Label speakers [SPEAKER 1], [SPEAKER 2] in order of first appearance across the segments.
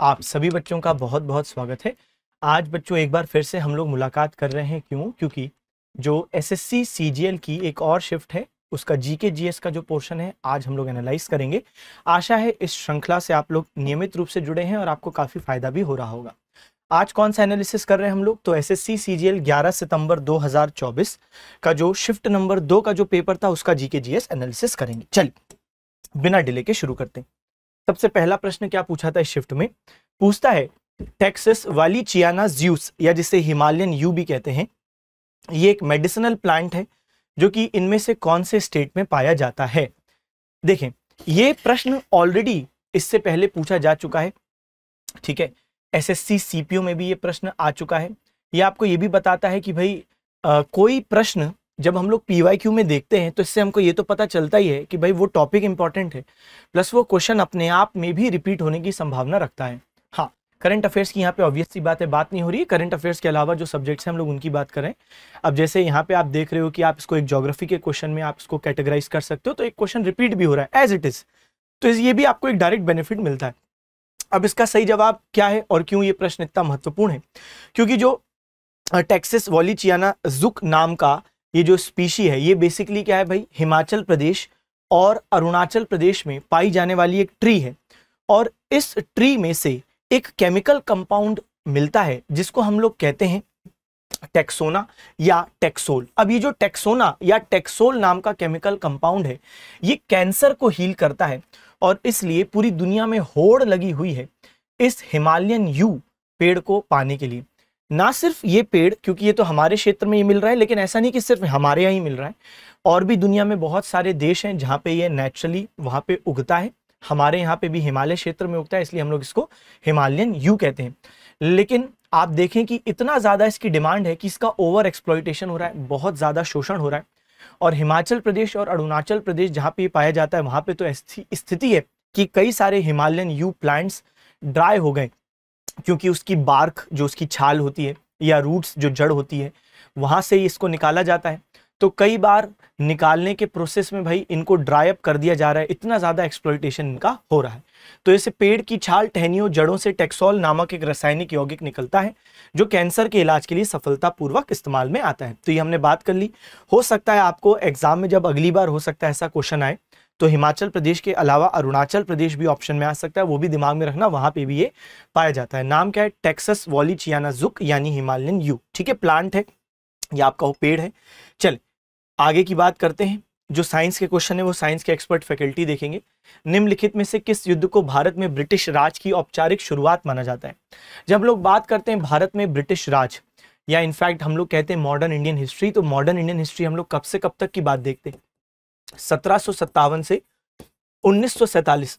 [SPEAKER 1] आप सभी बच्चों का बहुत बहुत स्वागत है। आज बच्चों एक बार फिर से हम लोग मुलाकात कर रहे हैं। क्यों? क्योंकि जो एसएससी सीजीएल की एक और शिफ्ट है, उसका जीके जीएस का जो पोर्शन है आज हम लोग एनालाइज करेंगे। आशा है इस श्रृंखला से आप लोग नियमित रूप से जुड़े हैं और आपको काफी फायदा भी हो रहा होगा। आज कौन सा एनालिसिस कर रहे हैं हम लोग? तो एसएससी सीजीएल 11 सितंबर 2024 का जो शिफ्ट नंबर 2 का जो पेपर था उसका जीके जीएस एनालिसिस करेंगे। चलिए बिना डिले के शुरू करते हैं। सबसे पहला प्रश्न क्या पूछा था इस शिफ्ट में? पूछता है टेक्सास वालीचियाना ज़्यूस, या जिसे हिमालयन यू भी कहते हैं, ये एक मेडिसिनल प्लांट है जो कि इनमें से कौन से स्टेट में पाया जाता है। देखें, ये प्रश्न ऑलरेडी इससे पहले पूछा जा चुका है, ठीक है। एसएससी सीपीओ में भी ये प्रश्न आ चुका है। ये आपको ये भी बताता है कि भाई कोई प्रश्न जब हम लोग पीवाईक्यू में देखते हैं तो इससे हमको ये तो पता चलता ही है कि भाई वो टॉपिक इंपॉर्टेंट है, प्लस वो क्वेश्चन अपने आप में भी रिपीट होने की संभावना रखता है। हाँ, करंट अफेयर्स की यहाँ पे ऑब्वियस सी बात है, बात नहीं हो रही है। करंट अफेयर्स के अलावा जो सब्जेक्ट्स हैं हम लोग उनकी बात करें। अब जैसे यहाँ पे आप देख रहे हो कि आप इसको एक ज्योग्राफी के क्वेश्चन में आप इसको कैटेगराइज कर सकते हो, तो एक क्वेश्चन रिपीट भी हो रहा है एज इट इज, तो ये भी आपको एक डायरेक्ट बेनिफिट मिलता है। अब इसका सही जवाब क्या है और क्यों ये प्रश्न इतना महत्वपूर्ण है? क्योंकि जो टेक्सास वालीचियाना ज़ुक नाम का ये जो स्पीशी है, ये बेसिकली क्या है भाई, हिमाचल प्रदेश और अरुणाचल प्रदेश में पाई जाने वाली एक ट्री है। और इस ट्री में से एक केमिकल कंपाउंड मिलता है जिसको हम लोग कहते हैं टेक्सोना या टेक्सोल। अब ये जो टेक्सोना या टेक्सोल नाम का केमिकल कंपाउंड है, ये कैंसर को हील करता है और इसलिए पूरी दुनिया में होड़ लगी हुई है इस हिमालयन यू पेड़ को पाने के लिए। ना सिर्फ ये पेड़, क्योंकि ये तो हमारे क्षेत्र में ये मिल रहा है, लेकिन ऐसा नहीं कि सिर्फ हमारे यहाँ ही मिल रहा है, और भी दुनिया में बहुत सारे देश हैं जहाँ पे ये नेचुरली वहाँ पे उगता है। हमारे यहाँ पे भी हिमालय क्षेत्र में उगता है, इसलिए हम लोग इसको हिमालयन यू कहते हैं। लेकिन आप देखें कि इतना ज़्यादा इसकी डिमांड है कि इसका ओवर एक्सप्लॉइटेशन हो रहा है, बहुत ज़्यादा शोषण हो रहा है। और हिमाचल प्रदेश और अरुणाचल प्रदेश जहाँ पे ये पाया जाता है, वहाँ पे तो ऐसी स्थिति है कि कई सारे हिमालयन यू प्लांट्स ड्राई हो गए, क्योंकि उसकी बार्क जो उसकी छाल होती है या रूट्स जो जड़ होती है, वहां से ही इसको निकाला जाता है। तो कई बार निकालने के प्रोसेस में भाई इनको ड्राई अप कर दिया जा रहा है, इतना ज्यादा एक्सप्लॉइटेशन इनका हो रहा है। तो ऐसे पेड़ की छाल, टहनियों, जड़ों से टेक्सोल नामक एक रासायनिक यौगिक निकलता है जो कैंसर के इलाज के लिए सफलतापूर्वक इस्तेमाल में आता है। तो ये हमने बात कर ली। हो सकता है आपको एग्जाम में जब अगली बार हो सकता है ऐसा क्वेश्चन आए, तो हिमाचल प्रदेश के अलावा अरुणाचल प्रदेश भी ऑप्शन में आ सकता है, वो भी दिमाग में रखना, वहां पे भी ये पाया जाता है। नाम क्या है? टेक्सास वालीचियाना ज़ुक यानी हिमालयन यू, ठीक है। प्लांट है, ये आपका वो पेड़ है। चल आगे की बात करते हैं। जो साइंस के क्वेश्चन है वो साइंस के एक्सपर्ट फैकल्टी देखेंगे। निम्नलिखित में से किस युद्ध को भारत में ब्रिटिश राज की औपचारिक शुरुआत माना जाता है? जब लोग बात करते हैं भारत में ब्रिटिश राज, या इनफैक्ट हम लोग कहते हैं मॉडर्न इंडियन हिस्ट्री, तो मॉडर्न इंडियन हिस्ट्री हम लोग कब से कब तक की बात देखते हैं? 1757 से 1947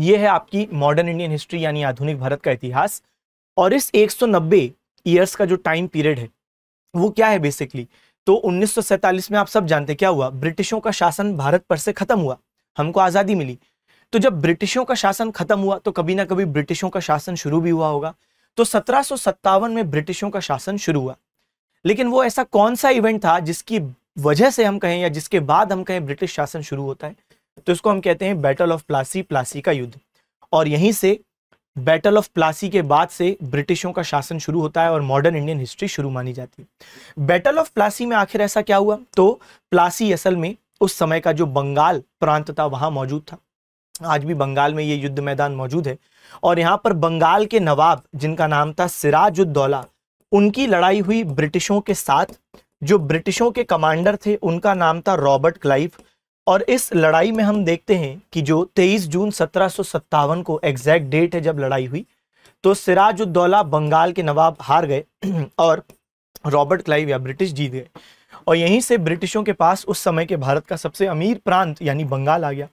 [SPEAKER 1] ये है आपकी मॉडर्न इंडियन हिस्ट्री यानी आधुनिक भारत का इतिहास। और इस 190 ईयर्स का जो टाइम पीरियड है वो क्या है बेसिकली? तो 1947 में आप सब जानते क्या हुआ? ब्रिटिशों का शासन भारत पर से खत्म हुआ, हमको आजादी मिली। तो जब ब्रिटिशों का शासन खत्म हुआ तो कभी ना कभी ब्रिटिशों का शासन शुरू भी हुआ होगा। तो 1757 में ब्रिटिशों का शासन शुरू हुआ, लेकिन वो ऐसा कौन सा इवेंट था जिसकी वजह से हम कहें या जिसके बाद हम कहें ब्रिटिश शासन शुरू होता है? तो इसको हम कहते हैं बैटल ऑफ प्लासी, प्लासी का युद्ध। और यहीं से बैटल ऑफ प्लासी के बाद से ब्रिटिशों का शासन शुरू होता है और मॉडर्न इंडियन हिस्ट्री शुरू मानी जाती है। बैटल ऑफ प्लासी में आखिर ऐसा क्या हुआ? तो प्लासी असल में उस समय का जो बंगाल प्रांत था वहां मौजूद था। आज भी बंगाल में ये युद्ध मैदान मौजूद है। और यहाँ पर बंगाल के नवाब जिनका नाम था सिराजुद्दौला, उनकी लड़ाई हुई ब्रिटिशों के साथ। जो ब्रिटिशों के कमांडर थे उनका नाम था रॉबर्ट क्लाइव। और इस लड़ाई में हम देखते हैं कि जो 23 जून 1757 को एग्जैक्ट डेट है जब लड़ाई हुई, तो सिराजुद्दौला बंगाल के नवाब हार गए और रॉबर्ट क्लाइव या ब्रिटिश जीत गए। और यहीं से ब्रिटिशों के पास उस समय के भारत का सबसे अमीर प्रांत यानी बंगाल आ गया।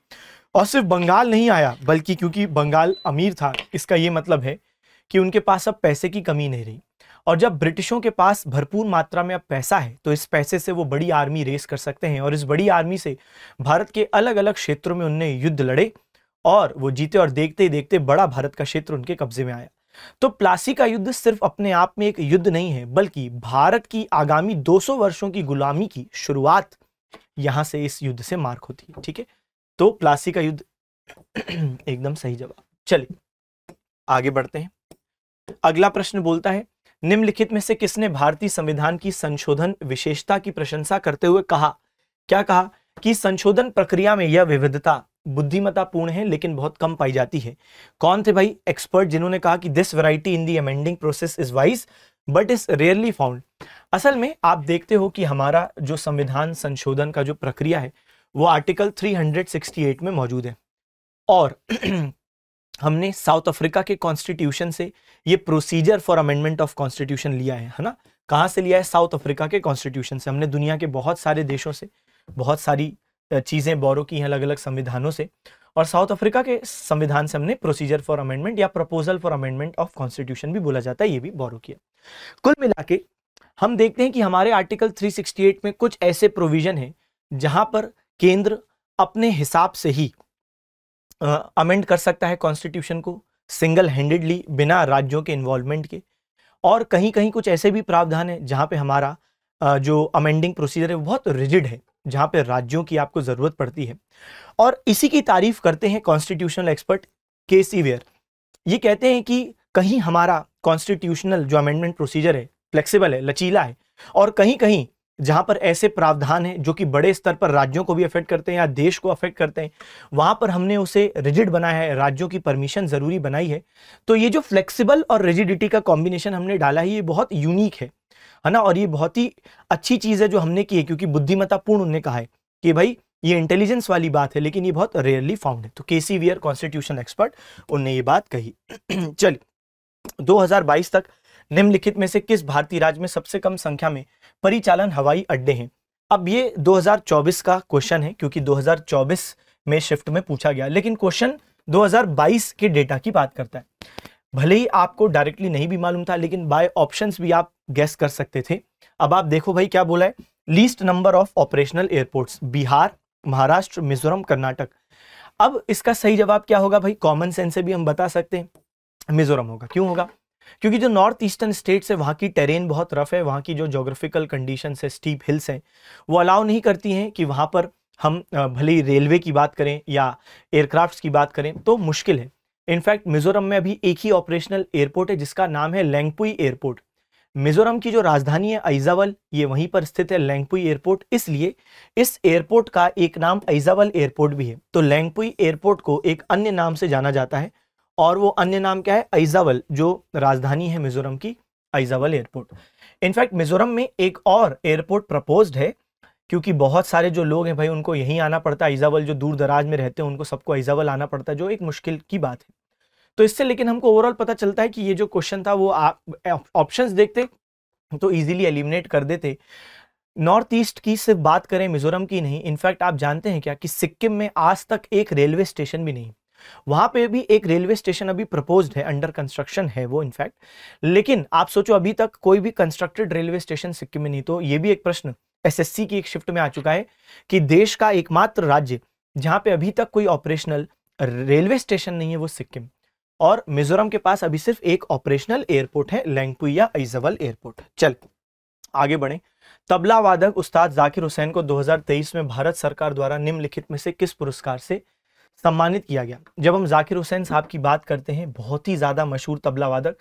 [SPEAKER 1] और सिर्फ बंगाल नहीं आया, बल्कि क्योंकि बंगाल अमीर था, इसका ये मतलब है कि उनके पास अब पैसे की कमी नहीं रही। और जब ब्रिटिशों के पास भरपूर मात्रा में अब पैसा है तो इस पैसे से वो बड़ी आर्मी रेस कर सकते हैं। और इस बड़ी आर्मी से भारत के अलग अलग क्षेत्रों में उनने युद्ध लड़े और वो जीते, और देखते ही देखते बड़ा भारत का क्षेत्र उनके कब्जे में आया। तो प्लासी का युद्ध सिर्फ अपने आप में एक युद्ध नहीं है, बल्कि भारत की आगामी 200 वर्षों की गुलामी की शुरुआत यहां से इस युद्ध से मार्क होती है, ठीक है। तो प्लासी का युद्ध एकदम सही जवाब। चलिए आगे बढ़ते हैं। अगला प्रश्न बोलता है, निम्नलिखित में से किसने भारतीय संविधान की संशोधन विशेषता की प्रशंसा करते हुए कहा, क्या कहा कि संशोधन प्रक्रिया में यह विविधता बुद्धिमत्तापूर्ण है लेकिन बहुत कम पाई जाती है। कौन थे भाई एक्सपर्ट जिन्होंने कहा कि this variety in the amending process is wise but is rarely found. असल में आप देखते हो कि हमारा जो संविधान संशोधन का जो प्रक्रिया है वो आर्टिकल 368 में मौजूद है और हमने साउथ अफ्रीका के कॉन्स्टिट्यूशन से ये procedure for amendment of constitution लिया है ना। कहाँ से लिया है? साउथ अफ्रीका के कॉन्स्टिट्यूशन से। हमने दुनिया के बहुत सारे देशों से बहुत सारी चीजें बोरो की हैं अलग अलग संविधानों से, और साउथ अफ्रीका के संविधान से हमने प्रोसीजर फॉर अमेंडमेंट या proposal for amendment of constitution भी बोला जाता है, ये भी बोरो किया। कुल मिला के हम देखते हैं कि हमारे आर्टिकल 368 में कुछ ऐसे प्रोविजन है जहां पर केंद्र अपने हिसाब से ही अमेंड कर सकता है कॉन्स्टिट्यूशन को सिंगल हैंडेडली बिना राज्यों के इन्वॉल्वमेंट के, और कहीं कहीं कुछ ऐसे भी प्रावधान है जहां पे हमारा जो अमेंडिंग प्रोसीजर है वो बहुत रिजिड है, जहां पे राज्यों की आपको जरूरत पड़ती है। और इसी की तारीफ करते हैं कॉन्स्टिट्यूशनल एक्सपर्ट के.सी. वेयर। ये कहते हैं कि कहीं हमारा कॉन्स्टिट्यूशनल जो अमेंडमेंट प्रोसीजर है फ्लेक्सिबल है, लचीला है, और कहीं कहीं जहां पर ऐसे प्रावधान हैं जो कि बड़े स्तर पर राज्यों को भी अफेक्ट करते हैं या देश को अफेक्ट करते हैं, वहां पर हमने उसे रिजिड बनाया है, राज्यों की परमिशन जरूरी बनाई है। तो ये जो फ्लेक्सिबल और रिजिडिटी का कॉम्बिनेशन हमने डाला है ये बहुत यूनिक है ना, और ये बहुत ही अच्छी चीज है जो हमने की है, क्योंकि बुद्धिमत्तापूर्ण उन्होंने कहा है कि भाई ये इंटेलिजेंस वाली बात है लेकिन ये बहुत रेयरली फाउंड है। तो के.सी. वेयर कॉन्स्टिट्यूशन एक्सपर्ट उनने ये बात कही। चलिए 2022 तक निम्नलिखित में से किस भारतीय राज्य में सबसे कम संख्या में परिचालन हवाई अड्डे हैं? अब ये 2024 का क्वेश्चन है क्योंकि 2024 में शिफ्ट में पूछा गया, लेकिन क्वेश्चन 2022 के डेटा की बात करता है। भले ही आपको डायरेक्टली नहीं भी मालूम था लेकिन बाय ऑप्शंस भी आप गेस कर सकते थे। अब आप देखो भाई क्या बोला है, least number of operational airports, Bihar, Maharashtra, Mizoram, Karnataka. अब इसका सही जवाब क्या होगा भाई? कॉमन सेंस से भी हम बता सकते हैं मिजोरम होगा। क्यों होगा? क्योंकि जो नॉर्थ ईस्टर्न स्टेट्स है वहाँ की टेरेन बहुत रफ है, वहाँ की जो जोग्राफिकल कंडीशंस है, स्टीप हिल्स हैं, वो अलाउ नहीं करती हैं कि वहाँ पर हम भले ही रेलवे की बात करें या एयरक्राफ्ट्स की बात करें तो मुश्किल है। इनफैक्ट मिजोरम में अभी एक ही ऑपरेशनल एयरपोर्ट है जिसका नाम है लेंगपुई एयरपोर्ट। मिजोरम की जो राजधानी है अइजावल, ये वहीं पर स्थित है लेंगपुई एयरपोर्ट, इसलिए इस एयरपोर्ट का एक नाम अइजावल एयरपोर्ट भी है। तो लेंगपुई एयरपोर्ट को एक अन्य नाम से जाना जाता है और वो अन्य नाम क्या है? अइजावल, जो राजधानी है मिजोरम की, अइजावल एयरपोर्ट। इनफैक्ट मिजोरम में एक और एयरपोर्ट प्रपोज्ड है क्योंकि बहुत सारे जो लोग हैं भाई उनको यहीं आना पड़ता है अइजावल, जो दूर दराज में रहते हैं उनको सबको अइजावल आना पड़ता है, जो एक मुश्किल की बात है। तो इससे लेकिन हमको ओवरऑल पता चलता है कि ये जो क्वेश्चन था वो आप ऑप्शंस देखते तो इजीली एलिमिनेट कर देते। नॉर्थ ईस्ट की सिर्फ बात करें, मिजोरम की नहीं। इनफैक्ट आप जानते हैं क्या कि सिक्किम में आज तक एक रेलवे स्टेशन भी नहीं, वहां पे भी एक रेलवे स्टेशन अभी प्रपोज्ड है, अंडर कंस्ट्रक्शन है वो इनफैक्ट, लेकिन आप सोचो अभी तक कोई भी कंस्ट्रक्टेड रेलवे स्टेशन सिक्किम में नहीं। तो ये भी एक प्रश्न एसएससी की एक शिफ्ट में आ चुका है कि देश का एकमात्र राज्य जहां पे अभी तक कोई ऑपरेशनल रेलवे स्टेशन नहीं है वो सिक्किम, और मिजोरम के पास अभी सिर्फ एक ऑपरेशनल एयरपोर्ट है, लेंगपुई या अइजावल एयरपोर्ट। चल आगे बढ़े। तबला वादक उस्ताद जाकिर हुसैन को 2023 में भारत सरकार द्वारा निम्नलिखित में से किस पुरस्कार से सम्मानित किया गया? जब हम जाकिर हुसैन साहब की बात करते हैं, बहुत ही ज्यादा मशहूर तबला वादक,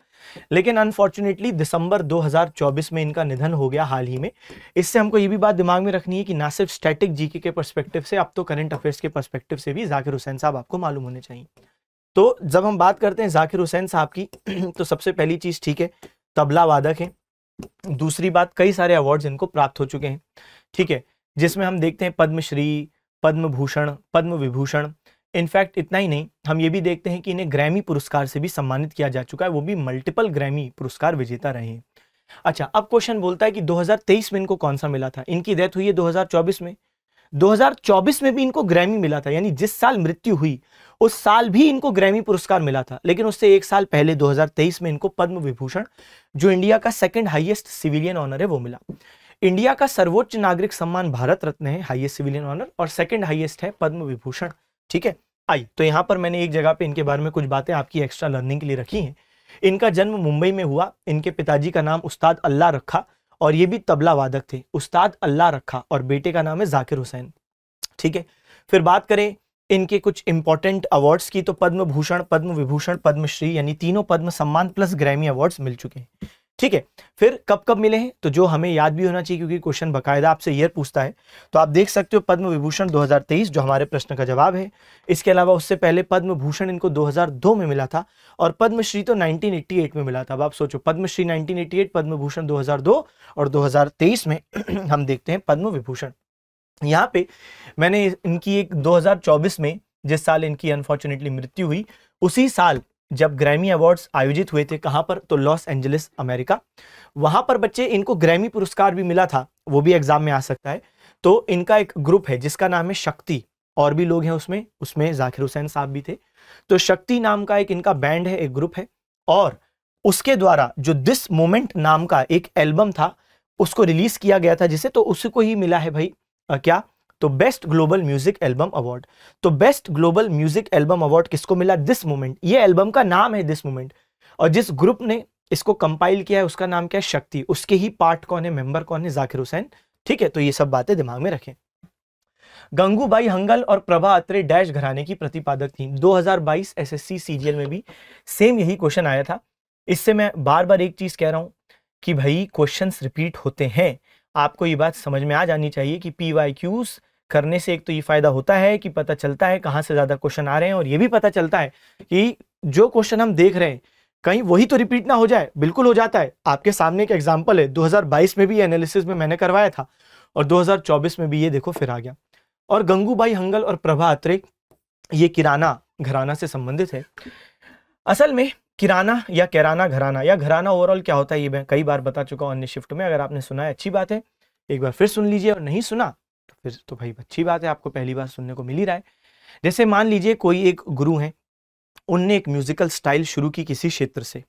[SPEAKER 1] लेकिन अनफॉर्चुनेटली दिसंबर 2024 में इनका निधन हो गया हाल ही में। इससे हमको ये भी बात दिमाग में रखनी है कि ना सिर्फ स्टैटिक जीके के पर्सपेक्टिव से, अब तो करंट अफेयर्स के पर्सपेक्टिव से भी जाकिर हुसैन साहब आपको मालूम होने चाहिए। तो जब हम बात करते हैं जाकिर हुसैन साहब की तो सबसे पहली चीज, ठीक है, तबला वादक है। दूसरी बात, कई सारे अवार्ड्स इनको प्राप्त हो चुके हैं, ठीक है, जिसमें हम देखते हैं पद्मश्री, पद्म भूषण, पद्म विभूषण। इनफैक्ट इतना ही नहीं, हम ये भी देखते हैं कि इन्हें ग्रैमी पुरस्कार से भी सम्मानित किया जा चुका है, वो भी मल्टीपल ग्रैमी पुरस्कार विजेता रहे हैं। अच्छा, अब क्वेश्चन बोलता है कि 2023 में इनको कौन सा मिला था? इनकी डेथ हुई है 2024 में, 2024 में भी इनको ग्रैमी मिला था, यानी जिस साल मृत्यु हुई उस साल भी इनको ग्रैमी पुरस्कार मिला था। लेकिन उससे एक साल पहले 2023 में इनको पद्म विभूषण, जो इंडिया का सेकंड हाईएस्ट सिविलियन ऑनर है, वो मिला। इंडिया का सर्वोच्च नागरिक सम्मान भारत रत्न है, हाईएस्ट सिविलियन ऑनर, और सेकंड हाईएस्ट है पद्म विभूषण, ठीक है। आई तो यहां पर मैंने एक जगह पे इनके बारे में कुछ बातें आपकी एक्स्ट्रा लर्निंग के लिए रखी हैं। इनका जन्म मुंबई में हुआ, इनके पिताजी का नाम उस्ताद अल्लाह रखा और ये भी तबला वादक थे, उस्ताद अल्लाह रखा, और बेटे का नाम है जाकिर हुसैन, ठीक है। फिर बात करें इनके कुछ इंपॉर्टेंट अवार्ड्स की, तो पद्म भूषण, पद्म विभूषण, पद्मश्री, यानी तीनों पद्म सम्मान प्लस ग्रैमी अवार्ड्स मिल चुके हैं। ठीक है, फिर कब कब मिले हैं, तो जो हमें याद भी होना चाहिए क्योंकि क्वेश्चन बकायदा आपसे ईयर पूछता है, तो आप देख सकते हो पद्म विभूषण 2023 जो हमारे प्रश्न का जवाब है। इसके अलावा उससे पहले पद्म भूषण इनको 2002 में मिला था और पद्मश्री तो 1988 में मिला था। अब आप सोचो, पद्मश्री 1988, पद्म भूषण 2002 और 2023 में हम देखते हैं पद्म विभूषण। यहाँ पे मैंने इनकी एक 2024 में, जिस साल इनकी अनफॉर्चुनेटली मृत्यु हुई, उसी साल जब ग्रैमी अवार्ड्स आयोजित हुए थे, कहां पर, तो लॉस एंजलिस अमेरिका, वहां पर बच्चे इनको ग्रैमी पुरस्कार भी मिला था, वो भी एग्जाम में आ सकता है। तो इनका एक ग्रुप है जिसका नाम है शक्ति, और भी लोग हैं उसमें जाकिर हुसैन साहब भी थे। तो शक्ति नाम का एक इनका बैंड है, एक ग्रुप है, और उसके द्वारा जो दिस मोमेंट नाम का एक एल्बम था उसको रिलीज किया गया था, जिसे तो उसी को ही मिला है भाई क्या, तो best global music album award. तो best global music album award किसको मिला, दिस मोमेंट, ये एल्बम का नाम है दिस मोमेंट, और जिस ग्रुप ने इसको कंपाइल किया है उसका नाम क्या है, शक्ति। उसके ही पार्ट कौन है, मेंबर कौन है, जाकिर हुसैन। ठीक है, तो ये सब बातें दिमाग में रखें। गंगूबाई हंगल और प्रभा अत्रे डैश घराने की प्रतिपादक थी। 2022 एसएससी सीजीएल में भी सेम यही क्वेश्चन आया था। इससे मैं बार बार एक चीज कह रहा हूं कि भाई क्वेश्चंस रिपीट होते हैं, आपको ये बात समझ में आ जानी चाहिए कि पीवाईक्यूज करने से एक तो ये फायदा होता है कि पता चलता है कहां से ज्यादा क्वेश्चन आ रहे हैं, और ये भी पता चलता है कि जो क्वेश्चन हम देख रहे हैं कहीं वही तो रिपीट ना हो जाए। बिल्कुल हो जाता है। आपके सामने एक एग्जांपल है, 2022 में भी एनालिसिस में मैंने करवाया था और 2024 में भी ये देखो फिर आ गया। और गंगूबाई हंगल और प्रभा अत्रे ये किराना घराना से संबंधित है। असल में किराना या कैराना घराना या घराना ओवरऑल क्या होता है ये मैं कई बार बता चुका हूं अन्य शिफ्ट में। अगर आपने सुना है अच्छी बात है, एक बार फिर सुन लीजिए, और नहीं सुना तो फिर तो भाई अच्छी बात है, आपको पहली बार सुनने को मिल ही रहा है। जैसे मान लीजिए कोई एक गुरु है, उनने एक म्यूजिकल स्टाइल शुरू की किसी क्षेत्र से,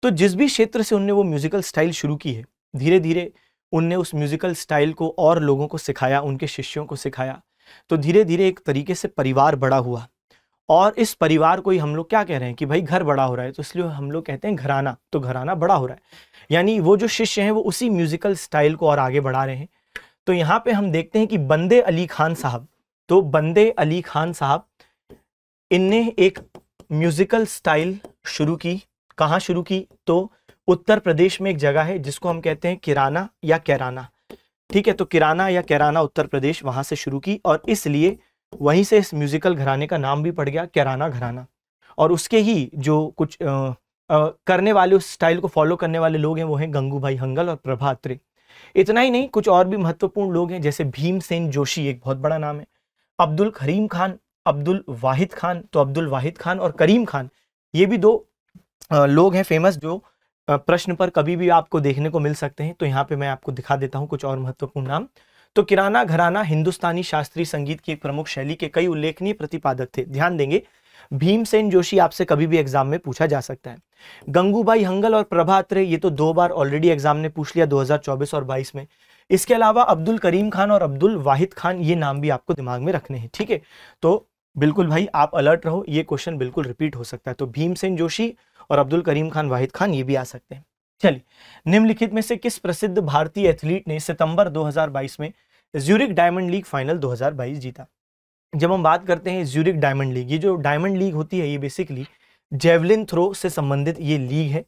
[SPEAKER 1] तो जिस भी क्षेत्र से उनने वो म्यूजिकल स्टाइल शुरू की है, धीरे धीरे उनने उस म्यूजिकल स्टाइल को और लोगों को सिखाया, उनके शिष्यों को सिखाया, तो धीरे धीरे एक तरीके से परिवार बड़ा हुआ। और इस परिवार को ही हम लोग क्या कह रहे हैं कि भाई घर बड़ा हो रहा है, तो इसलिए हम लोग कहते हैं घराना, तो घराना बड़ा हो रहा है, यानी वो जो शिष्य हैं वो उसी म्यूजिकल स्टाइल को और आगे बढ़ा रहे हैं। तो यहाँ पे हम देखते हैं कि बंदे अली खान साहब, तो बंदे अली खान साहब इनने एक म्यूजिकल स्टाइल शुरू की। कहाँ शुरू की, तो उत्तर प्रदेश में एक जगह है जिसको हम कहते हैं किराना या कैराना। ठीक है, तो किराना या कैराना उत्तर प्रदेश, वहां से शुरू की, और इसलिए वहीं से इस म्यूजिकल घराने का नाम भी पड़ गया कैराना घराना। और उसके ही जो कुछ करने वाले, उस स्टाइल को फॉलो करने वाले लोग हैं वो हैं गंगूबाई हंगल और प्रभा अत्रे। इतना ही नहीं, कुछ और भी महत्वपूर्ण लोग हैं, जैसे भीमसेन जोशी, एक बहुत बड़ा नाम है, अब्दुल करीम खान, अब्दुल वाहिद खान, तो अब्दुल वाहिद खान और करीम खान, ये भी दो लोग हैं फेमस, जो प्रश्न पर कभी भी आपको देखने को मिल सकते हैं। तो यहाँ पे मैं आपको दिखा देता हूँ कुछ और महत्वपूर्ण नाम। तो किराना घराना हिंदुस्तानी शास्त्रीय संगीत की एक प्रमुख शैली के कई उल्लेखनीय प्रतिपादक थे। ध्यान देंगे, भीमसेन जोशी आपसे कभी भी एग्जाम में पूछा जा सकता है। गंगूबाई हंगल और प्रभा अत्रे, ये तो 2 बार ऑलरेडी एग्जाम ने पूछ लिया, 2024 और 22 में। इसके अलावा अब्दुल करीम खान और अब्दुल वाहिद खान, ये नाम भी आपको दिमाग में रखने हैं। ठीक है, तो बिल्कुल भाई आप अलर्ट रहो, ये क्वेश्चन बिल्कुल रिपीट हो सकता है। तो भीमसेन जोशी और अब्दुल करीम खान, वाहिद खान, ये भी आ सकते हैं। चलिए, निम्नलिखित में से किस प्रसिद्ध भारतीय एथलीट ने सितंबर 2022 में ज्यूरिक डायमंड लीग फाइनल 2022 जीता। जब हम बात करते हैं ज्यूरिक डायमंड लीग, ये जो डायमंड लीग होती है ये बेसिकली जेवलिन थ्रो से संबंधित ये लीग है।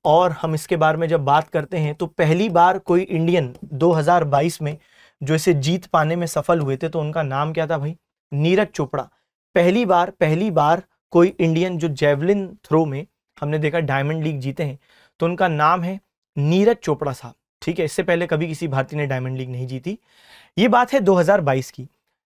[SPEAKER 1] और हम इसके बारे में जब बात करते हैं तो पहली बार कोई इंडियन 2022 में जो इसे जीत पाने में सफल हुए थे, तो उनका नाम क्या था भाई, नीरज चोपड़ा। पहली बार कोई इंडियन जो जेवलिन थ्रो में हमने देखा डायमंड लीग जीते हैं, तो उनका नाम है नीरज चोपड़ा साहब। ठीक है, इससे पहले कभी किसी भारतीय ने डायमंड लीग नहीं जीती। ये बात है 2022 की।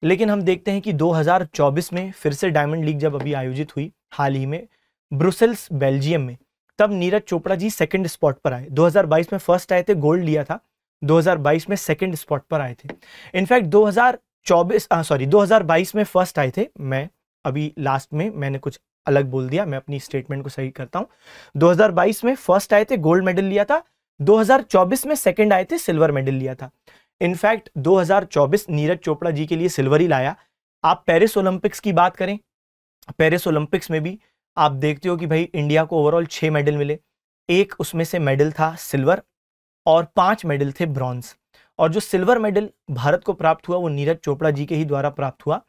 [SPEAKER 1] लेकिन हम देखते हैं कि 2024 में फिर से डायमंड लीग जब अभी आयोजित हुई हाल ही में ब्रुसेल्स बेल्जियम में, तब नीरज चोपड़ा जी सेकंड स्पॉट पर आए। 2022 में फर्स्ट आए थे, गोल्ड लिया था, 2022 में सेकंड स्पॉट पर आए थे। इनफैक्ट 2022 में फर्स्ट आए थे। मैं अभी लास्ट में मैंने कुछ अलग बोल दिया, मैं अपनी स्टेटमेंट को सही करता हूं। 2022 में फर्स्ट आए थे, गोल्ड मेडल लिया था। 2024 में सेकंड आए थे, सिल्वर मेडल लिया था। इनफैक्ट 2024 नीरज चोपड़ा जी के लिए सिल्वर ही लाया। आप पेरिस ओलंपिक्स की बात करें, पेरिस ओलंपिक्स में भी आप देखते हो कि भाई इंडिया को ओवरऑल 6 मेडल मिले। एक उसमें से मेडल था सिल्वर और 5 मेडल थे ब्रॉन्ज। और जो सिल्वर मेडल भारत को प्राप्त हुआ वो नीरज चोपड़ा जी के ही द्वारा प्राप्त हुआ।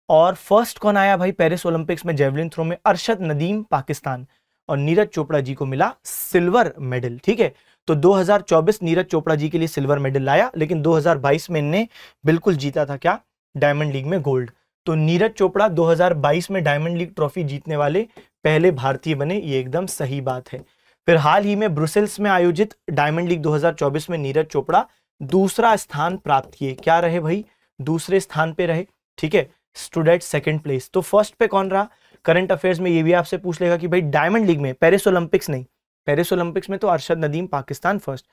[SPEAKER 1] और फर्स्ट कौन आया भाई पेरिस ओलंपिक्स में जेवलिन थ्रो में? अरशद नदीम पाकिस्तान, और नीरज चोपड़ा जी को मिला सिल्वर मेडल। ठीक है, तो 2024 नीरज चोपड़ा जी के लिए सिल्वर मेडल लाया, लेकिन 2022 में इनने बिल्कुल जीता था क्या? डायमंड लीग में गोल्ड। तो नीरज चोपड़ा 2022 में डायमंड लीग ट्रॉफी जीतने वाले पहले भारतीय बने, ये एकदम सही बात है। फिर हाल ही में ब्रुसेल्स में आयोजित डायमंड लीग 2024 में नीरज चोपड़ा दूसरा स्थान प्राप्त किए। क्या रहे भाई? दूसरे स्थान पे रहे। ठीक है, स्टूडेंट सेकंड प्लेस। तो फर्स्ट पे कौन रहा? करंट अफेयर्स में ये भी आपसे पूछ लेगा कि भाई डायमंड लीग में, पेरिस ओलंपिक्स नहीं, पेरिस ओलंपिक्स में तो अरशद नदीम पाकिस्तान फर्स्ट,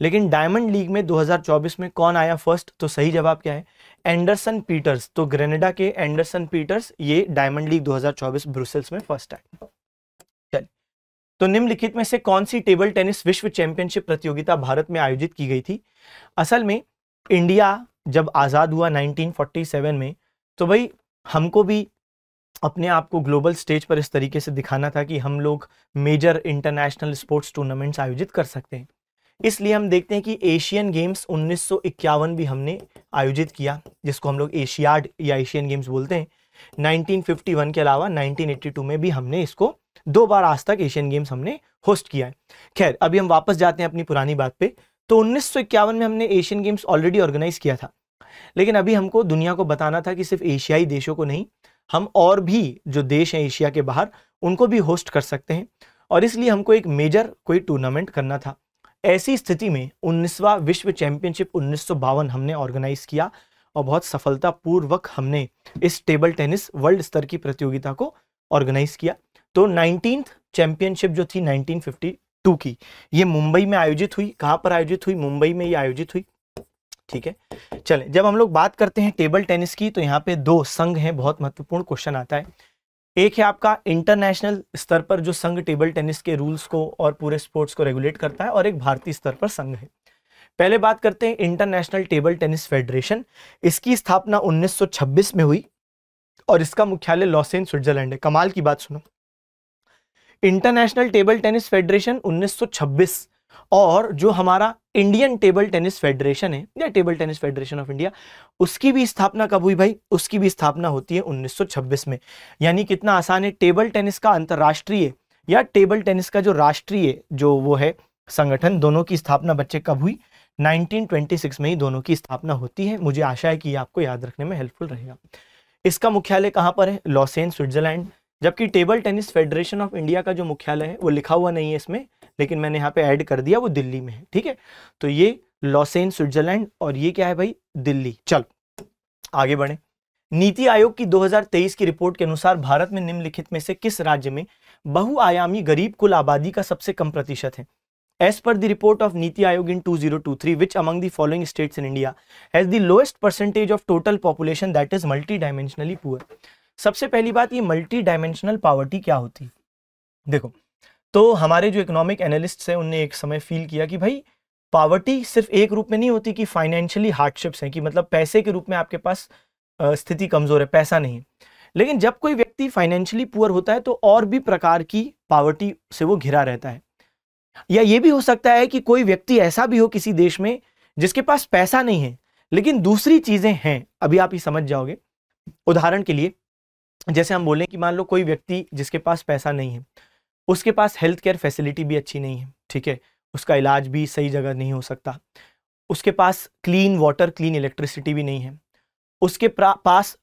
[SPEAKER 1] लेकिन डायमंड लीग में 2024 में कौन आया फर्स्ट? तो सही जवाब क्या है? Anderson Peters. तो ग्रेनेडा के एंडरसन पीटर्स ये डायमंड लीग 2024 ब्रुसेल्स में फर्स्ट आए। चलिए, तो निम्नलिखित में से कौन सी टेबल टेनिस विश्व चैंपियनशिप प्रतियोगिता भारत में आयोजित की गई थी? असल में इंडिया जब आजाद हुआ 1947 में, तो भाई हमको भी अपने आप को ग्लोबल स्टेज पर इस तरीके से दिखाना था कि हम लोग मेजर इंटरनेशनल स्पोर्ट्स टूर्नामेंट्स आयोजित कर सकते हैं। इसलिए हम देखते हैं कि एशियन गेम्स 1951 भी हमने आयोजित किया, जिसको हम लोग एशियाड या एशियन गेम्स बोलते हैं। 1951 के अलावा 1982 में भी हमने इसको 2 बार आज तक एशियन गेम्स हमने होस्ट किया है। खैर, अभी हम वापस जाते हैं अपनी पुरानी बात पे। तो 1951 में हमने एशियन गेम्स ऑलरेडी ऑर्गेनाइज किया था, लेकिन अभी हमको दुनिया को बताना था कि सिर्फ एशियाई देशों को नहीं, हम और भी जो देश हैं एशिया के बाहर, उनको भी होस्ट कर सकते हैं, और इसलिए हमको एक मेजर कोई टूर्नामेंट करना था। ऐसी स्थिति में 19वां विश्व चैंपियनशिप 1952 हमने ऑर्गेनाइज किया, और बहुत सफलतापूर्वक हमने इस टेबल टेनिस वर्ल्ड स्तर की प्रतियोगिता को ऑर्गेनाइज किया। तो 19th चैंपियनशिप जो थी 1952 की, ये मुंबई में आयोजित हुई। कहां पर आयोजित हुई? मुंबई में ये आयोजित हुई। ठीक है, चलें, जब हम लोग बात करते हैं टेबल टेनिस की, तो यहाँ पे 2 संघ हैं, बहुत महत्वपूर्ण क्वेश्चन आता है। एक है आपका इंटरनेशनल स्तर पर जो संघ टेबल टेनिस के रूल्स को और पूरे स्पोर्ट्स को रेगुलेट करता है, और एक भारतीय स्तर पर संघ है। पहले बात करते हैं इंटरनेशनल टेबल टेनिस फेडरेशन। इसकी स्थापना 1926 में हुई, और इसका मुख्यालय लॉसेन स्विट्जरलैंड है। कमाल की बात सुनो, इंटरनेशनल टेबल टेनिस फेडरेशन 1926, और जो हमारा इंडियन टेबल टेनिस फेडरेशन है या table tennis federation of India, उसकी भी स्थापना कब हुई भाई? उसकी भी स्थापना होती है 1926 में। यानी कितना आसान है, टेबल टेनिस का अंतरराष्ट्रीय या टेबल टेनिस का जो राष्ट्रीय जो वो है संगठन, दोनों की स्थापना बच्चे कब हुई? 1926 में ही दोनों की स्थापना होती है। मुझे आशा है कि ये आपको याद रखने में हेल्पफुल रहेगा। इसका मुख्यालय कहां पर है? Lausanne Switzerland. जबकि table tennis federation of India का जो मुख्यालय है वो लिखा हुआ नहीं है इसमें, लेकिन मैंने यहाँ पे ऐड कर दिया, वो दिल्ली में है। ठीक है, तो ये लॉसेन स्विट्जरलैंड, और ये क्या है भाई? दिल्ली। चलो आगे बढ़े। नीति आयोग की 2023 की रिपोर्ट के अनुसार भारत में निम्नलिखित में से किस राज्य में बहुआयामी गरीब कुल आबादी का सबसे कम प्रतिशत है? As per the report of Niti Aayog in 2023, which among the following states in India has the lowest percentage of total population that is multidimensionally poor? सबसे पहली बात, ये मल्टी डायमेंशनल पॉवर्टी क्या होती है? देखो, तो हमारे जो इकोनॉमिक एनालिस्ट्स हैं उनने एक समय फील किया कि भाई पॉवर्टी सिर्फ एक रूप में नहीं होती कि फाइनेंशियली हार्डशिप्स हैं, कि मतलब पैसे के रूप में आपके पास स्थिति कमजोर है, पैसा नहीं है। लेकिन जब कोई व्यक्ति फाइनेंशियली पुअर होता है तो और भी प्रकार की पॉवर्टी से वो घिरा रहता है। या ये भी हो सकता है कि कोई व्यक्ति ऐसा भी हो किसी देश में जिसके पास पैसा नहीं है लेकिन दूसरी चीजें हैं। अभी आप ही समझ जाओगे। उदाहरण के लिए, जैसे हम बोलें कि मान लो कोई व्यक्ति जिसके पास पैसा नहीं है, उसके पास हेल्थ केयर फैसिलिटी भी अच्छी नहीं है, ठीक है, उसका इलाज भी सही जगह नहीं हो सकता, उसके पास क्लीन वाटर, क्लीन इलेक्ट्रिसिटी भी नहीं है, उसके पास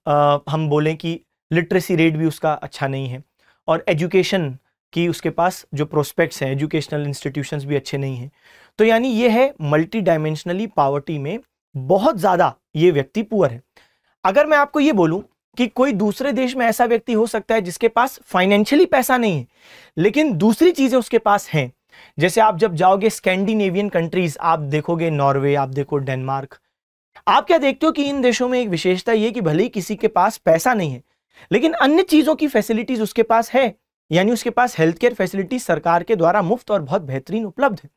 [SPEAKER 1] हम बोलें कि लिटरेसी रेट भी उसका अच्छा नहीं है, और एजुकेशन की उसके पास जो प्रोस्पेक्ट्स हैं, एजुकेशनल इंस्टीट्यूशंस भी अच्छे नहीं हैं। तो यानी ये है मल्टी डायमेंशनली पॉवर्टी में बहुत ज़्यादा ये व्यक्ति पुअर है। अगर मैं आपको ये बोलूं कि कोई दूसरे देश में ऐसा व्यक्ति हो सकता है जिसके पास फाइनेंशियली पैसा नहीं है लेकिन दूसरी चीजें उसके पास हैं, जैसे आप जब जाओगे स्कैंडिनेवियन कंट्रीज, आप देखोगे नॉर्वे, आप देखो डेनमार्क, आप क्या देखते हो कि इन देशों में एक विशेषता ये कि भले ही किसी के पास पैसा नहीं है लेकिन अन्य चीजों की फैसिलिटीज उसके पास है। यानी उसके पास हेल्थ केयर फैसिलिटीज सरकार के द्वारा मुफ्त और बहुत बेहतरीन उपलब्ध है,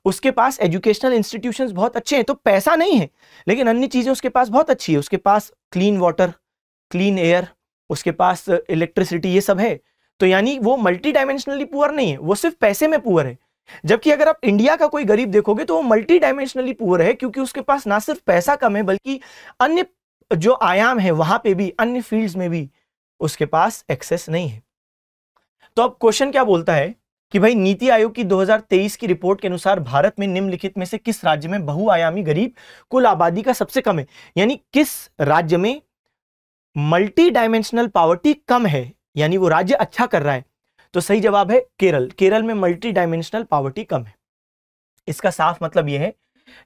[SPEAKER 1] उसके पास एजुकेशनल इंस्टीट्यूशंस बहुत अच्छे हैं। तो पैसा नहीं है लेकिन अन्य चीजें उसके पास बहुत अच्छी है, उसके पास क्लीन वाटर, क्लीन एयर, उसके पास इलेक्ट्रिसिटी, ये सब है। तो यानी वो मल्टी डायमेंशनली पुअर नहीं है, वो सिर्फ पैसे में पुअर है। जबकि अगर आप इंडिया का कोई गरीब देखोगे तो वो मल्टी डायमेंशनली पुअर है, क्योंकि उसके पास ना सिर्फ पैसा कम है बल्कि अन्य जो आयाम है वहां पे भी, अन्य फील्ड्स में भी उसके पास एक्सेस नहीं है। तो अब क्वेश्चन क्या बोलता है कि भाई नीति आयोग की 2023 की रिपोर्ट के अनुसार भारत में निम्नलिखित में से किस राज्य में बहुआयामी गरीब कुल आबादी का सबसे कम है, यानी किस राज्य में मल्टी डायमेंशनल पॉवर्टी कम है, यानी वो राज्य अच्छा कर रहा है। तो सही जवाब है केरल। केरल में मल्टी डायमेंशनल पॉवर्टी कम है। इसका साफ मतलब यह है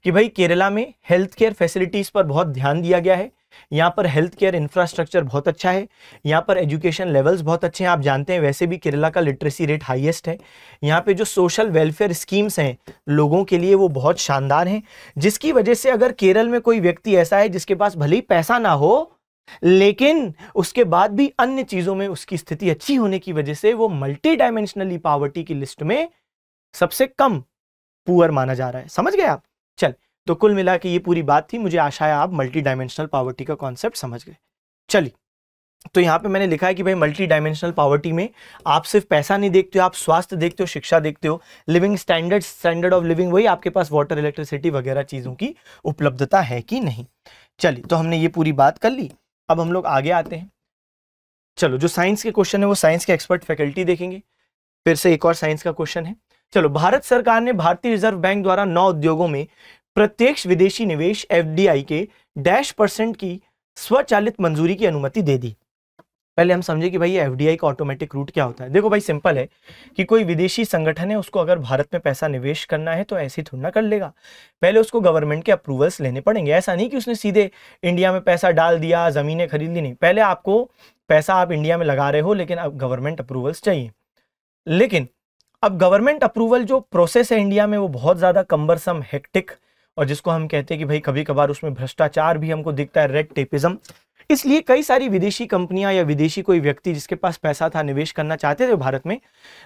[SPEAKER 1] कि भाई केरला में हेल्थ केयर फैसिलिटीज पर बहुत ध्यान दिया गया है, यहाँ पर हेल्थ केयर इंफ्रास्ट्रक्चर बहुत अच्छा है, यहाँ पर एजुकेशन लेवल्स बहुत अच्छे हैं। आप जानते हैं वैसे भी केरला का लिटरेसी रेट हाईएस्ट है। यहाँ पे जो सोशल वेलफेयर स्कीम्स हैं लोगों के लिए वो बहुत शानदार हैं, जिसकी वजह से अगर केरल में कोई व्यक्ति ऐसा है जिसके पास भले ही पैसा ना हो लेकिन उसके बाद भी अन्य चीजों में उसकी स्थिति अच्छी होने की वजह से वो मल्टी डायमेंशनली पॉवर्टी की लिस्ट में सबसे कम पुअर माना जा रहा है। समझ गए आप? चल, तो कुल मिला के ये पूरी बात थी। मुझे आशा है आप मल्टी डायमेंशनल पॉवर्टी का कॉन्सेप्ट समझ गए। चलिए, तो यहां पे मैंने लिखा है कि भाई मल्टी डायमेंशनल पॉवर्टी में आप सिर्फ पैसा नहीं देखते हो, आप स्वास्थ्य देखते हो, शिक्षा देखते हो, लिविंग स्टैंडर्ड ऑफ लिविंग, वही आपके पास वाटर, इलेक्ट्रिसिटी वगैरह चीजों की उपलब्धता है कि नहीं। चलिए, तो हमने ये पूरी बात कर ली। अब हम लोग आगे आते हैं। चलो, जो साइंस के क्वेश्चन है वो साइंस के एक्सपर्ट फैकल्टी देखेंगे। फिर से एक और साइंस का क्वेश्चन है। चलो, भारत सरकार ने भारतीय रिजर्व बैंक द्वारा 9 उद्योगों में प्रत्यक्ष विदेशी निवेश एफडीआई के -% की स्वचालित मंजूरी की अनुमति दे दी। पहले हम समझे कि भाई ये एफडीआई का ऑटोमेटिक रूट क्या होता है। देखो भाई, सिंपल है कि कोई विदेशी संगठन है, उसको अगर भारत में पैसा निवेश करना है तो ऐसे ही थोड़ा ना कर लेगा, पहले उसको गवर्नमेंट के अप्रूवल्स लेने पड़ेंगे। ऐसा नहीं कि उसने सीधे इंडिया में पैसा डाल दिया, जमीनें खरीद ली, नहीं, पहले आपको पैसा आप इंडिया में लगा रहे हो लेकिन अब गवर्नमेंट अप्रूवल्स चाहिए। लेकिन अब गवर्नमेंट अप्रूवल जो प्रोसेस है इंडिया में वो बहुत ज्यादा कम्बरसम, हेक्टिक, और जिसको हम कहते हैं कि भाई कभी कभार उसमें भ्रष्टाचार भी हमको दिखता है, रेड टेपिज्म। इसलिए कई सारी विदेशी कंपनियां या विदेशी कोई व्यक्ति जिसके पास पैसा था, निवेश करना चाहते थे भारत में,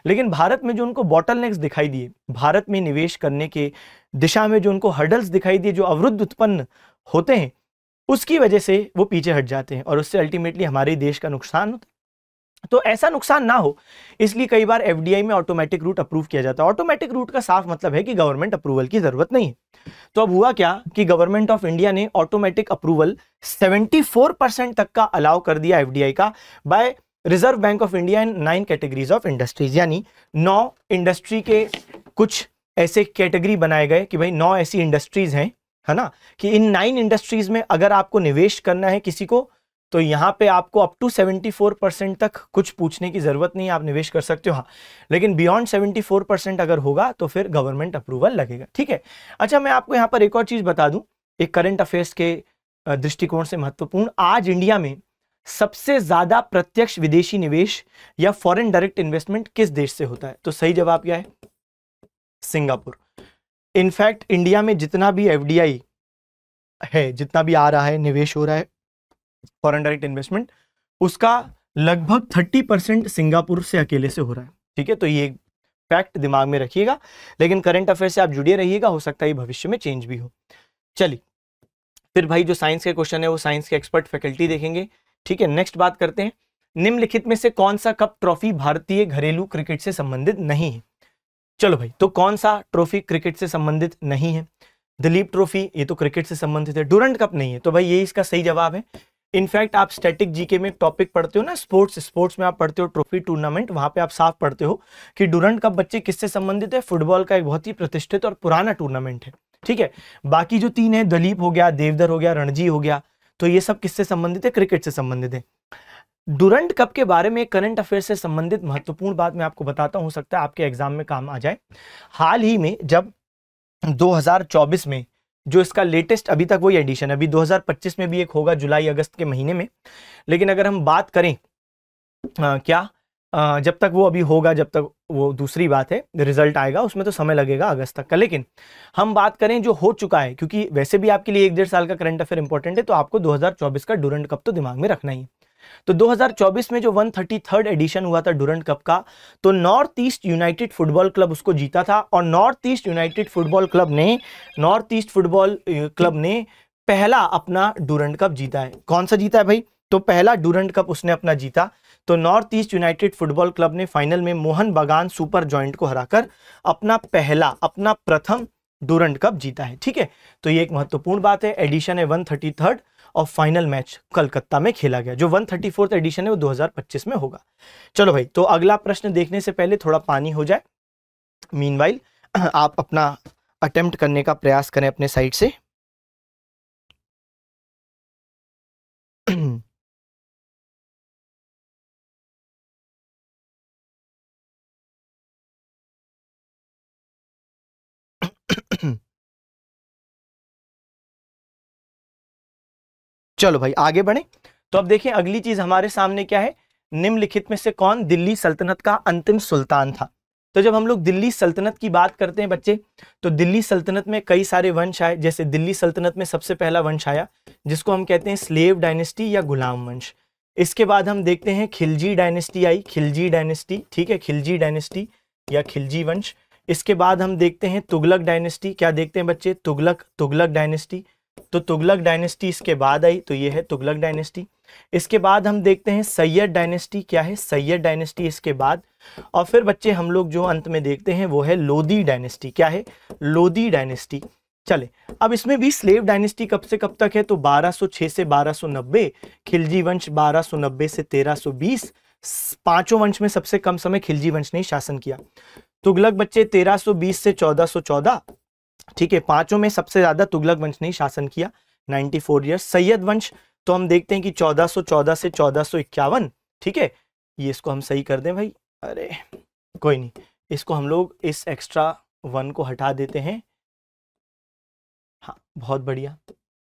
[SPEAKER 1] लेकिन भारत में जो उनको बॉटलनेक्स दिखाई दिए, भारत में निवेश करने के दिशा में जो उनको हर्डल्स दिखाई दिए, जो अवरुद्ध उत्पन्न होते हैं, उसकी वजह से वो पीछे हट जाते हैं और उससे अल्टीमेटली हमारे देश का नुकसान होता है। तो ऐसा नुकसान ना हो इसलिए कई बार एफडीआई में ऑटोमेटिक रूट अप्रूव किया जाता है। ऑटोमेटिक रूट का साफ मतलब है कि गवर्नमेंट अप्रूवल की जरूरत नहीं है। तो अब हुआ क्या कि गवर्नमेंट ऑफ इंडिया ने ऑटोमेटिक अप्रूवल 74% तक का अलाउ कर दिया एफडीआई का by Reserve Bank of India in 9 categories of industries, यानी 9 इंडस्ट्री के कुछ ऐसे कैटेगरी बनाए गए कि भाई 9 ऐसी इंडस्ट्रीज हैं, है ना, कि इन 9 इंडस्ट्रीज में अगर आपको निवेश करना है किसी को, तो यहां पे आपको अप टू 74% तक कुछ पूछने की जरूरत नहीं है, आप निवेश कर सकते हो। हाँ, लेकिन बियॉन्ड 74% अगर होगा तो फिर गवर्नमेंट अप्रूवल लगेगा। ठीक है। अच्छा, मैं आपको यहां पर एक और चीज बता दूं, एक करंट अफेयर्स के दृष्टिकोण से महत्वपूर्ण। आज इंडिया में सबसे ज्यादा प्रत्यक्ष विदेशी निवेश या फॉरेन डायरेक्ट इन्वेस्टमेंट किस देश से होता है? तो सही जवाब क्या है? सिंगापुर। इनफैक्ट इंडिया में जितना भी एफडीआई है, जितना भी आ रहा है, निवेश हो रहा है, फॉरेन डायरेक्ट इन्वेस्टमेंट, उसका लगभग 30% सिंगापुर से अकेले से हो रहा है। ठीक है, तो ये फैक्ट दिमाग में रखिएगा, लेकिन करंट अफेयर से आप जुड़े रहिएगा, हो सकता है भविष्य में चेंज भी हो। चलिए, फिर भाई जो साइंस के क्वेश्चन है वो साइंस के एक्सपर्ट फैकल्टी देखेंगे। ठीक है, नेक्स्ट बात करते हैं, निम्नलिखित में से कौन सा कप ट्रॉफी भारतीय घरेलू क्रिकेट से संबंधित नहीं है? चलो भाई, तो कौन सा ट्रॉफी क्रिकेट से संबंधित नहीं है? दिलीप ट्रॉफी, ये तो क्रिकेट से संबंधित है। डुरंट कप नहीं है, तो भाई ये इसका सही जवाब है। इनफैक्ट आप स्टैटिक जीके में एक टॉपिक पढ़ते हो ना, स्पोर्ट्स में आप पढ़ते हो ट्रॉफी टूर्नामेंट, वहां पे आप साफ पढ़ते हो कि डुरंट कप बच्चे किससे संबंधित है? फुटबॉल का एक बहुत ही प्रतिष्ठित और पुराना टूर्नामेंट है। ठीक है, बाकी जो 3 है, दलीप हो गया, देवधर हो गया, रणजी हो गया, तो ये सब किससे संबंधित है? क्रिकेट से संबंधित है। डुरंट कप के बारे में करंट अफेयर से संबंधित महत्वपूर्ण बात मैं आपको बताता हूं, हो सकता है आपके एग्जाम में काम आ जाए। हाल ही में जब 2024 में जो इसका लेटेस्ट, अभी तक वही एडिशन है, अभी 2025 में भी एक होगा जुलाई अगस्त के महीने में, लेकिन अगर हम बात करें जब तक वो अभी होगा, जब तक वो दूसरी बात है, रिजल्ट आएगा उसमें तो समय लगेगा अगस्त तक का। लेकिन हम बात करें जो हो चुका है, क्योंकि वैसे भी आपके लिए 1-1.5 साल का करंट अफेयर इंपॉर्टेंट है, तो आपको 2024 का डुरंट कप तो दिमाग में रखना ही है। तो 2024 में जो 133rd एडिशन हुआ था डुरंट कप का, तो north east United football club उसको जीता था, और north east United football club ने पहला अपना डुरंट कप जीता है। कौन सा जीता है भाई? तो पहला डुरंट कप उसने अपना जीता। तो north east United football club ने फाइनल में मोहन बगान सुपर जॉइंट को हराकर अपना प्रथम डुरंट कप जीता है। ठीक है, तो ये एक महत्वपूर्ण बात है। एडिशन है 133rd, और फाइनल मैच कलकत्ता में खेला गया। जो 134th एडिशन है वो 2025 में होगा। चलो भाई, तो अगला प्रश्न देखने से पहले थोड़ा पानी हो जाए। मीनवाइल आप अपना अटेम्प्ट करने का प्रयास करें अपने साइड से। चलो भाई आगे बढ़े। तो अब देखें अगली चीज हमारे सामने क्या है, निम्नलिखित में से कौन दिल्ली सल्तनत का अंतिम सुल्तान था। तो जब हम लोग दिल्ली सल्तनत की बात करते हैं बच्चे, तो दिल्ली सल्तनत में कई सारे वंश आए। जैसे दिल्ली सल्तनत में सबसे पहला वंश आया जिसको हम कहते हैं स्लेव डायनेस्टी या गुलाम वंश। इसके बाद हम देखते हैं खिलजी डायनेस्टी आई, खिलजी डायनेस्टी, ठीक है, खिलजी डायनेस्टी या खिलजी वंश। इसके बाद हम देखते हैं तुगलक डायनेस्टी। क्या देखते हैं बच्चे, तुगलक डायनेस्टी। तो तुगलक डायनेस्टी इसके बाद आई, तो ये है तुगलक डायनेस्टी। इसके बाद हम देखते हैं सैयद डायनेस्टी। क्या है, सैयद डायनेस्टी इसके बाद। और फिर बच्चे हम लोग जो अंत में देखते हैं वो है लोधी डायनेस्टी। क्या है, लोधी डायनेस्टी। चले, अब इसमें भी स्लेव डायनेस्टी कब से कब तक है, तो 1206 से 1290, खिलजी वंश 1290 से 1320। पांचों वंश में सबसे कम समय खिलजी वंश ने शासन किया। तुगलक बच्चे 1320 से 1414, ठीक है, पांचों में सबसे ज्यादा तुगलक वंश ने शासन किया, 94 ईयर्स। सैयद वंश तो हम देखते हैं कि 1414 से 1451, ठीक है, ये इसको हम सही कर दें भाई, अरे कोई नहीं, इसको हम लोग इस एक्स्ट्रा 1 को हटा देते हैं। हाँ बहुत बढ़िया।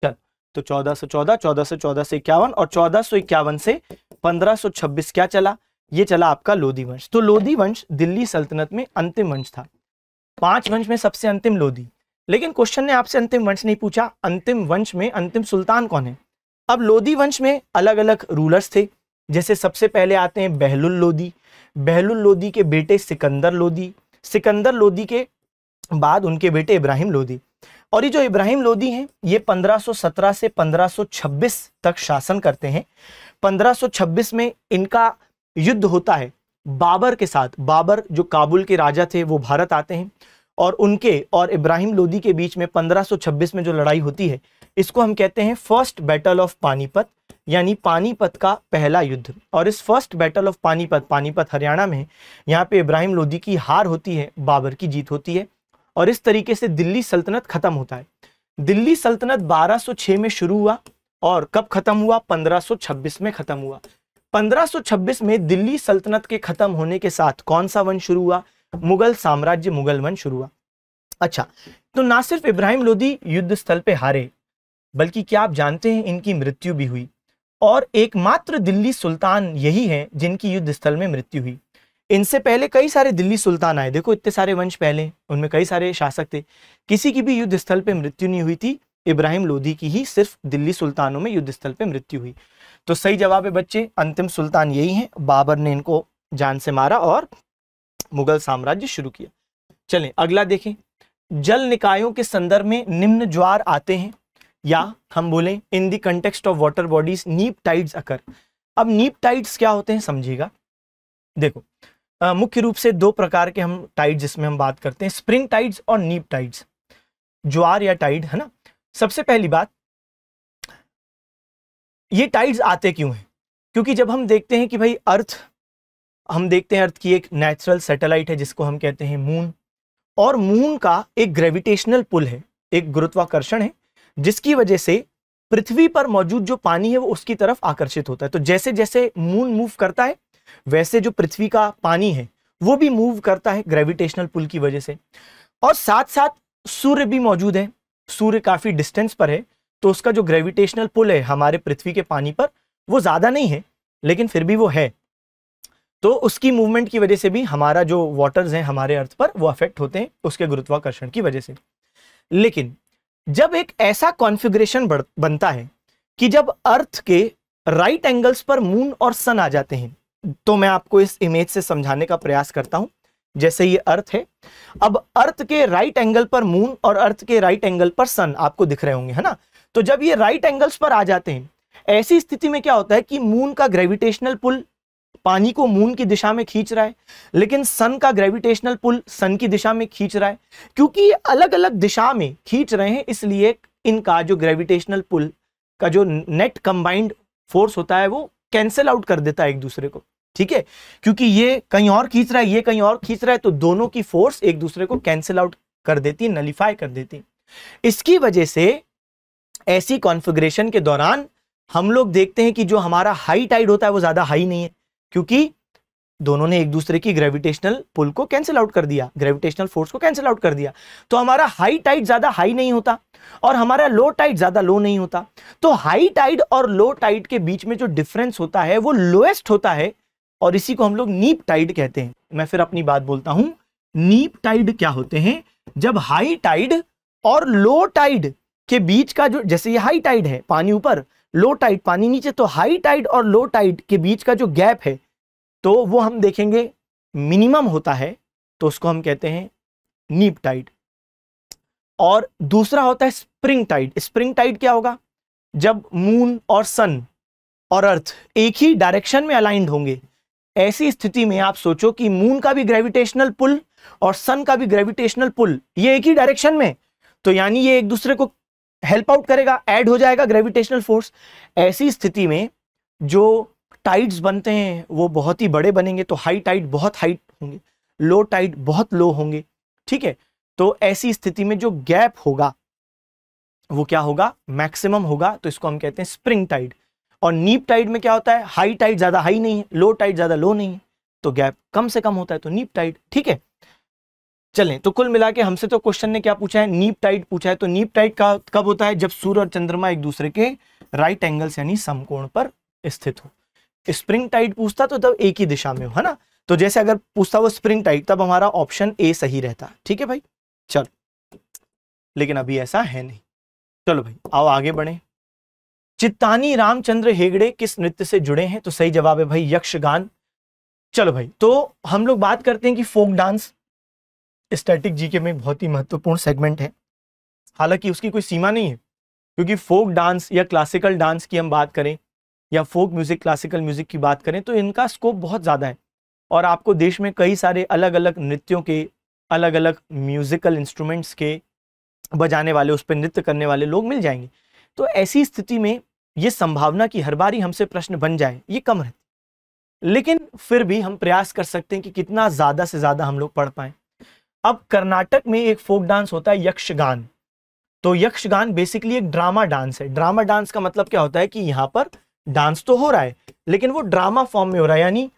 [SPEAKER 1] चल, तो 1414, 1414 से 51 और 1451 से 1526 क्या चला, ये चला आपका लोधी वंश। तो लोधी वंश दिल्ली सल्तनत में अंतिम वंश था। 5 वंश में सबसे अंतिम लोधी। लेकिन क्वेश्चन ने आपसे अंतिम वंश नहीं पूछा, अंतिम वंश में अंतिम सुल्तान कौन है। अब लोधी वंश में अलग अलग रूलर्स थे। जैसे सबसे पहले आते हैं बहलुल लोधी। बहलुल लोधी के बेटे सिकंदर लोधी। सिकंदर लोधी के बाद उनके बेटे इब्राहिम लोधी। और ये जो इब्राहिम लोधी हैं ये 1517 से 1526 तक शासन करते हैं। 1526 में इनका युद्ध होता है बाबर के साथ। बाबर जो काबुल के राजा थे वो भारत आते हैं और उनके और इब्राहिम लोधी के बीच में 1526 में जो लड़ाई होती है इसको हम कहते हैं फर्स्ट बैटल ऑफ पानीपत, यानी पानीपत का पहला युद्ध। और इस first battle of Panipat, Panipat Haryana में, यहाँ पे इब्राहिम लोधी की हार होती है, बाबर की जीत होती है। और इस तरीके से दिल्ली सल्तनत खत्म होता है। दिल्ली सल्तनत 1206 में शुरू हुआ और कब खत्म हुआ, 1526 में खत्म हुआ। 1526 में दिल्ली सल्तनत के खत्म होने के साथ कौन सा वंश शुरू हुआ, मुगल साम्राज्य, मुगल वंश शुरू हुआ। अच्छा, तो ना सिर्फ इब्राहिम लोधी युद्ध स्थल पे हारे, बल्कि क्या आप जानते हैं इनकी मृत्यु भी हुई। और एकमात्र दिल्ली सुल्तान यही है जिनकी युद्ध स्थल में मृत्यु हुई। इनसे पहले कई सारे दिल्ली सुल्तान आए, देखो इतने सारे वंश पहले, उनमें कई सारे शासक थे, किसी की भी युद्ध स्थल पे मृत्यु नहीं हुई थी। इब्राहिम लोधी की ही सिर्फ दिल्ली सुल्तानों में युद्ध स्थल पे मृत्यु हुई। तो सही जवाब है बच्चे, अंतिम सुल्तान यही है। बाबर ने इनको जान से मारा और मुगल साम्राज्य शुरू किया। चलें अगला देखें। जल निकायों के संदर्भ में निम्न ज्वार आते हैं, या हम बोलें in the context of water bodies नीप टाइड्स अकर। अब नीप टाइड्स क्या होते हैं समझिएगा। देखो मुख्य रूप से 2 प्रकार के हम टाइड्स जिसमें हम बात करते हैं, स्प्रिंग टाइड्स और नीप टाइड्स, ज्वार या टाइड, है ना। सबसे पहली बात, ये टाइड्स आते क्यों हैं, क्योंकि जब हम देखते हैं कि भाई अर्थ, हम देखते हैं अर्थ की एक नेचुरल सैटेलाइट है जिसको हम कहते हैं मून, और मून का एक ग्रेविटेशनल पुल है, एक गुरुत्वाकर्षण है, जिसकी वजह से पृथ्वी पर मौजूद जो पानी है वो उसकी तरफ आकर्षित होता है। तो जैसे जैसे मून मूव करता है वैसे जो पृथ्वी का पानी है वो भी मूव करता है ग्रेविटेशनल पुल की वजह से। और साथ साथ सूर्य भी मौजूद है, सूर्य काफी डिस्टेंस पर है, तो उसका जो ग्रेविटेशनल पुल है हमारे पृथ्वी के पानी पर वो ज्यादा नहीं है, लेकिन फिर भी वो है। तो उसकी मूवमेंट की वजह से भी हमारा जो वाटर्स हैं हमारे अर्थ पर वो अफेक्ट होते हैं उसके गुरुत्वाकर्षण की वजह से। लेकिन जब एक ऐसा कॉन्फ़िगरेशन बनता है कि जब अर्थ के राइट एंगल्स पर मून और सन आ जाते हैं, तो मैं आपको इस इमेज से समझाने का प्रयास करता हूं। जैसे ये अर्थ है, अब अर्थ के राइट एंगल पर मून और अर्थ के राइट एंगल पर सन आपको दिख रहे होंगे, है ना। तो जब ये राइट एंगल्स पर आ जाते हैं, ऐसी स्थिति में क्या होता है कि मून का ग्रेविटेशनल पुल पानी को मून की दिशा में खींच रहा है, लेकिन सन का ग्रेविटेशनल पुल सन की दिशा में खींच रहा है। क्योंकि ये अलग अलग दिशा में खींच रहे हैं, इसलिए इनका जो ग्रेविटेशनल पुल का जो नेट कंबाइंड फोर्स होता है वो कैंसिल आउट कर देता है एक दूसरे को, ठीक है, क्योंकि ये कहीं और खींच रहा है, ये कहीं और खींच रहा है, तो दोनों की फोर्स एक दूसरे को कैंसिल आउट कर देती है, नलिफाई कर देती है। इसकी वजह से ऐसी कॉन्फ़िगरेशन के दौरान हम लोग देखते हैं कि जो हमारा हाई टाइड होता है वो ज्यादा हाई नहीं है, क्योंकि दोनों ने एक दूसरे की ग्रेविटेशनल पुल को कैंसिल आउट कर दिया, ग्रेविटेशनल फोर्स को कैंसिल आउट कर दिया। तो हमारा हाई टाइड ज्यादा हाई नहीं होता और हमारा लो टाइड ज्यादा लो नहीं होता। तो हाई टाइड और लो टाइड के बीच में जो डिफरेंस होता है वो लोएस्ट होता है, और इसी को हम लोग नीप टाइड कहते हैं। मैं फिर अपनी बात बोलता हूं, नीप टाइड क्या होते हैं? जब हाई टाइड और लो टाइड के बीच का जो, जैसे ये हाई टाइड है, पानी ऊपर, लो टाइड पानी नीचे, तो हाई टाइड और लो टाइड के बीच का जो गैप है तो वो हम देखेंगे मिनिमम होता है, तो उसको हम कहते हैं नीप टाइड। और दूसरा होता है स्प्रिंग टाइड। स्प्रिंग टाइड क्या होगा? जब मून और सन और अर्थ एक ही डायरेक्शन में अलाइंड होंगे। ऐसी स्थिति में आप सोचो कि मून का भी ग्रेविटेशनल पुल और सन का भी ग्रेविटेशनल पुल ये एक ही डायरेक्शन में, तो यानी ये एक दूसरे को हेल्प आउट करेगा, ऐड हो जाएगा ग्रेविटेशनल फोर्स। ऐसी स्थिति में जो टाइड्स बनते हैं वो बहुत ही बड़े बनेंगे, तो हाई टाइड बहुत हाई होंगे, लो टाइड बहुत लो होंगे, ठीक है। तो ऐसी स्थिति में जो गैप होगा वो क्या होगा? मैक्सिमम होगा, तो इसको हम कहते हैं स्प्रिंग टाइड। और नीप टाइड में क्या होता है? हाई टाइड ज्यादा हाई नहीं है, लो टाइड ज्यादा लो नहीं है, तो गैप कम से कम होता है, तो नीप टाइड, ठीक है। चलें, तो कुल मिला के हमसे तो क्वेश्चन ने क्या पूछा है? नीप टाइड पूछा है। तो नीप टाइड का कब होता है? जब सूर्य और चंद्रमा एक दूसरे के राइट एंगल्स यानी समकोण पर स्थित हो। स्प्रिंग टाइड पूछता तो तब एक ही दिशा में हो, है ना। तो जैसे अगर पूछता वो स्प्रिंग टाइड, तब हमारा ऑप्शन ए सही रहता, ठीक है भाई। चलो, लेकिन अभी ऐसा है नहीं। चलो भाई आओ आगे बढ़े। चित्तानी रामचंद्र हेगड़े किस नृत्य से जुड़े हैं? तो सही जवाब है भाई यक्षगान। चलो भाई, तो हम लोग बात करते हैं कि फोक डांस स्टैटिक जीके में बहुत ही महत्वपूर्ण सेगमेंट है। हालांकि उसकी कोई सीमा नहीं है, क्योंकि फोक डांस या क्लासिकल डांस की हम बात करें या फोक म्यूजिक, क्लासिकल म्यूजिक की बात करें, तो इनका स्कोप बहुत ज़्यादा है। और आपको देश में कई सारे अलग अलग नृत्यों के, अलग अलग म्यूजिकल इंस्ट्रूमेंट्स के बजाने वाले, उस पर नृत्य करने वाले लोग मिल जाएंगे। तो ऐसी स्थिति में ये संभावना कि हर बार ही हमसे प्रश्न बन जाए ये कम रहती, लेकिन फिर भी हम प्रयास कर सकते हैं कि कितना ज़्यादा से ज़्यादा हम लोग पढ़ पाएं। अब कर्नाटक में एक फोक डांस होता है यक्षगान। तो यक्षगान बेसिकली एक ड्रामा डांस है। ड्रामा डांस का मतलब क्या होता है कि यहाँ पर डांस तो हो रहा है, लेकिन वो ड्रामा फॉर्म में हो रहा है, यानी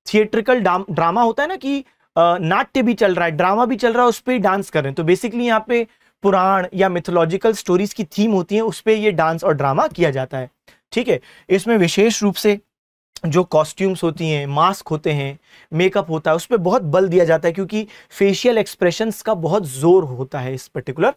[SPEAKER 1] थिएट्रिकल ड्रामा होता है ना कि नाट्य भी चल रहा है, ड्रामा भी चल रहा है, उस पर ही डांस कर रहे हैं। तो बेसिकली यहाँ पे पुराण या मिथोलॉजिकल स्टोरीज की थीम होती है, उस पर ये डांस और ड्रामा किया जाता है, ठीक है। इसमें विशेष रूप से जो कॉस्ट्यूम्स होती हैं, मास्क होते हैं, मेकअप होता है, उस पर बहुत बल दिया जाता है, क्योंकि फेशियल एक्सप्रेशंस का बहुत जोर होता है इस पर्टिकुलर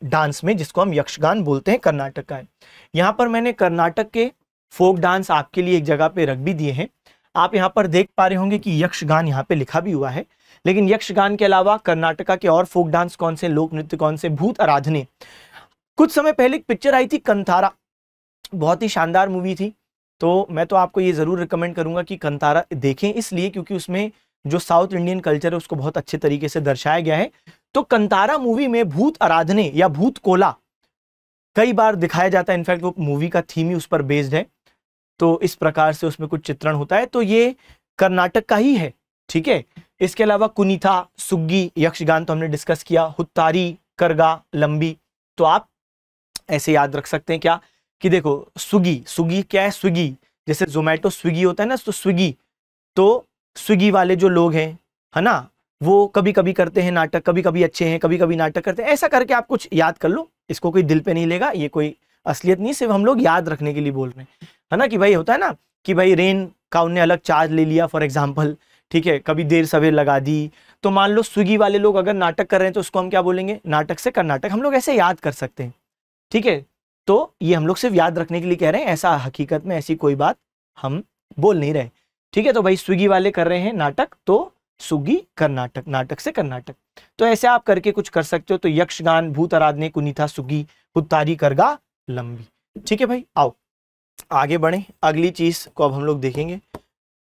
[SPEAKER 1] डांस में, जिसको हम यक्षगान बोलते हैं, कर्नाटक का है। यहाँ पर मैंने कर्नाटक के फोक डांस आपके लिए एक जगह पे रख भी दिए हैं। आप यहाँ पर देख पा रहे होंगे कि यक्षगान यहाँ पे लिखा भी हुआ है, लेकिन यक्षगान के अलावा कर्नाटका के और फोक डांस कौन से, लोक नृत्य कौन से? भूत आराधने। कुछ समय पहले एक पिक्चर आई थी कंतारा, बहुत ही शानदार मूवी थी। तो मैं तो आपको ये जरूर रिकमेंड करूंगा कि कंतारा देखें, इसलिए क्योंकि उसमें जो साउथ इंडियन कल्चर है उसको बहुत अच्छे तरीके से दर्शाया गया है। तो कंतारा मूवी में भूत आराधने या भूत कोला कई बार दिखाया जाता है, इनफैक्ट वो मूवी का थीम ही उस पर बेस्ड है। तो इस प्रकार से उसमें कुछ चित्रण होता है, तो ये कर्नाटक का ही है, ठीक है। इसके अलावा कुनीथा, सुग्गी यक्षगान तो हमने डिस्कस किया, हुत्तारी, करगा, लंबी। तो आप ऐसे याद रख सकते हैं क्या कि देखो स्विगी, स्विगी क्या है? स्विगी जैसे जोमेटो स्विगी होता है ना, तो स्विगी, तो स्विगी वाले जो लोग हैं, है ना, वो कभी कभी करते हैं नाटक, कभी कभी अच्छे हैं, कभी कभी नाटक करते हैं। ऐसा करके आप कुछ याद कर लो, इसको कोई दिल पे नहीं लेगा, ये कोई असलियत नहीं, सिर्फ हम लोग याद रखने के लिए बोल रहे हैं, है ना। कि भाई होता है ना कि भाई रेन का उन्हें अलग चार्ज ले लिया फॉर एग्जाम्पल, ठीक है, कभी देर सवेर लगा दी। तो मान लो स्विगी वाले लोग अगर नाटक कर रहे हैं तो उसको हम क्या बोलेंगे? नाटक से कर्नाटक। हम लोग ऐसे याद कर सकते हैं, ठीक है। तो ये हम लोग सिर्फ याद रखने के लिए कह रहे हैं, ऐसा हकीकत में ऐसी कोई बात हम बोल नहीं रहे, ठीक है। तो भाई स्विगी वाले कर रहे हैं नाटक, तो सुगी कर्नाटक, नाटक से कर्नाटक। तो ऐसे आप करके कुछ कर सकते हो। तो यक्षगान, भूत आराधने, कुनीथा, सुगी, हुत्तारी, करगा, लंबी, ठीक है भाई। आओ आगे बढ़े, अगली चीज को अब हम लोग देखेंगे।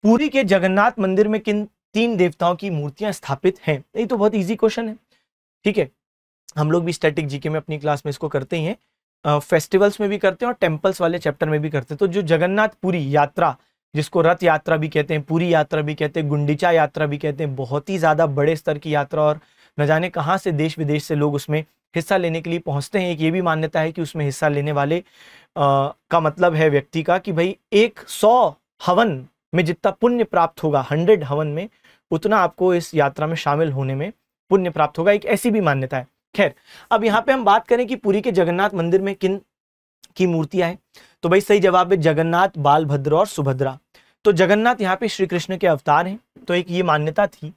[SPEAKER 1] पुरी के जगन्नाथ मंदिर में किन 3 देवताओं की मूर्तियां स्थापित हैं? ये तो बहुत इजी क्वेश्चन है, ठीक है। हम लोग भी स्टैटिक जीके में अपनी क्लास में इसको करते ही हैं। फेस्टिवल्स में भी करते हैं और टेम्पल्स वाले चैप्टर में भी करते हैं। तो जो जगन्नाथ पुरी यात्रा, जिसको रथ यात्रा भी कहते हैं, पूरी यात्रा भी कहते हैं, गुंडीचा यात्रा भी कहते हैं, बहुत ही ज़्यादा बड़े स्तर की यात्रा और न जाने कहाँ से देश विदेश से लोग उसमें हिस्सा लेने के लिए पहुंचते हैं। एक ये भी मान्यता है कि उसमें हिस्सा लेने वाले का मतलब है व्यक्ति का कि भाई 100 हवन में जितना पुण्य प्राप्त होगा, 100 हवन में उतना आपको इस यात्रा में शामिल होने में पुण्य प्राप्त होगा, एक ऐसी भी मान्यता है। खैर, अब यहाँ पे हम बात करें कि पुरी के जगन्नाथ मंदिर में किन की मूर्तियां हैं, तो भाई सही जवाब है जगन्नाथ, बालभद्र और सुभद्रा। तो जगन्नाथ यहाँ पे श्री कृष्ण के अवतार हैं। तो एक ये मान्यता थी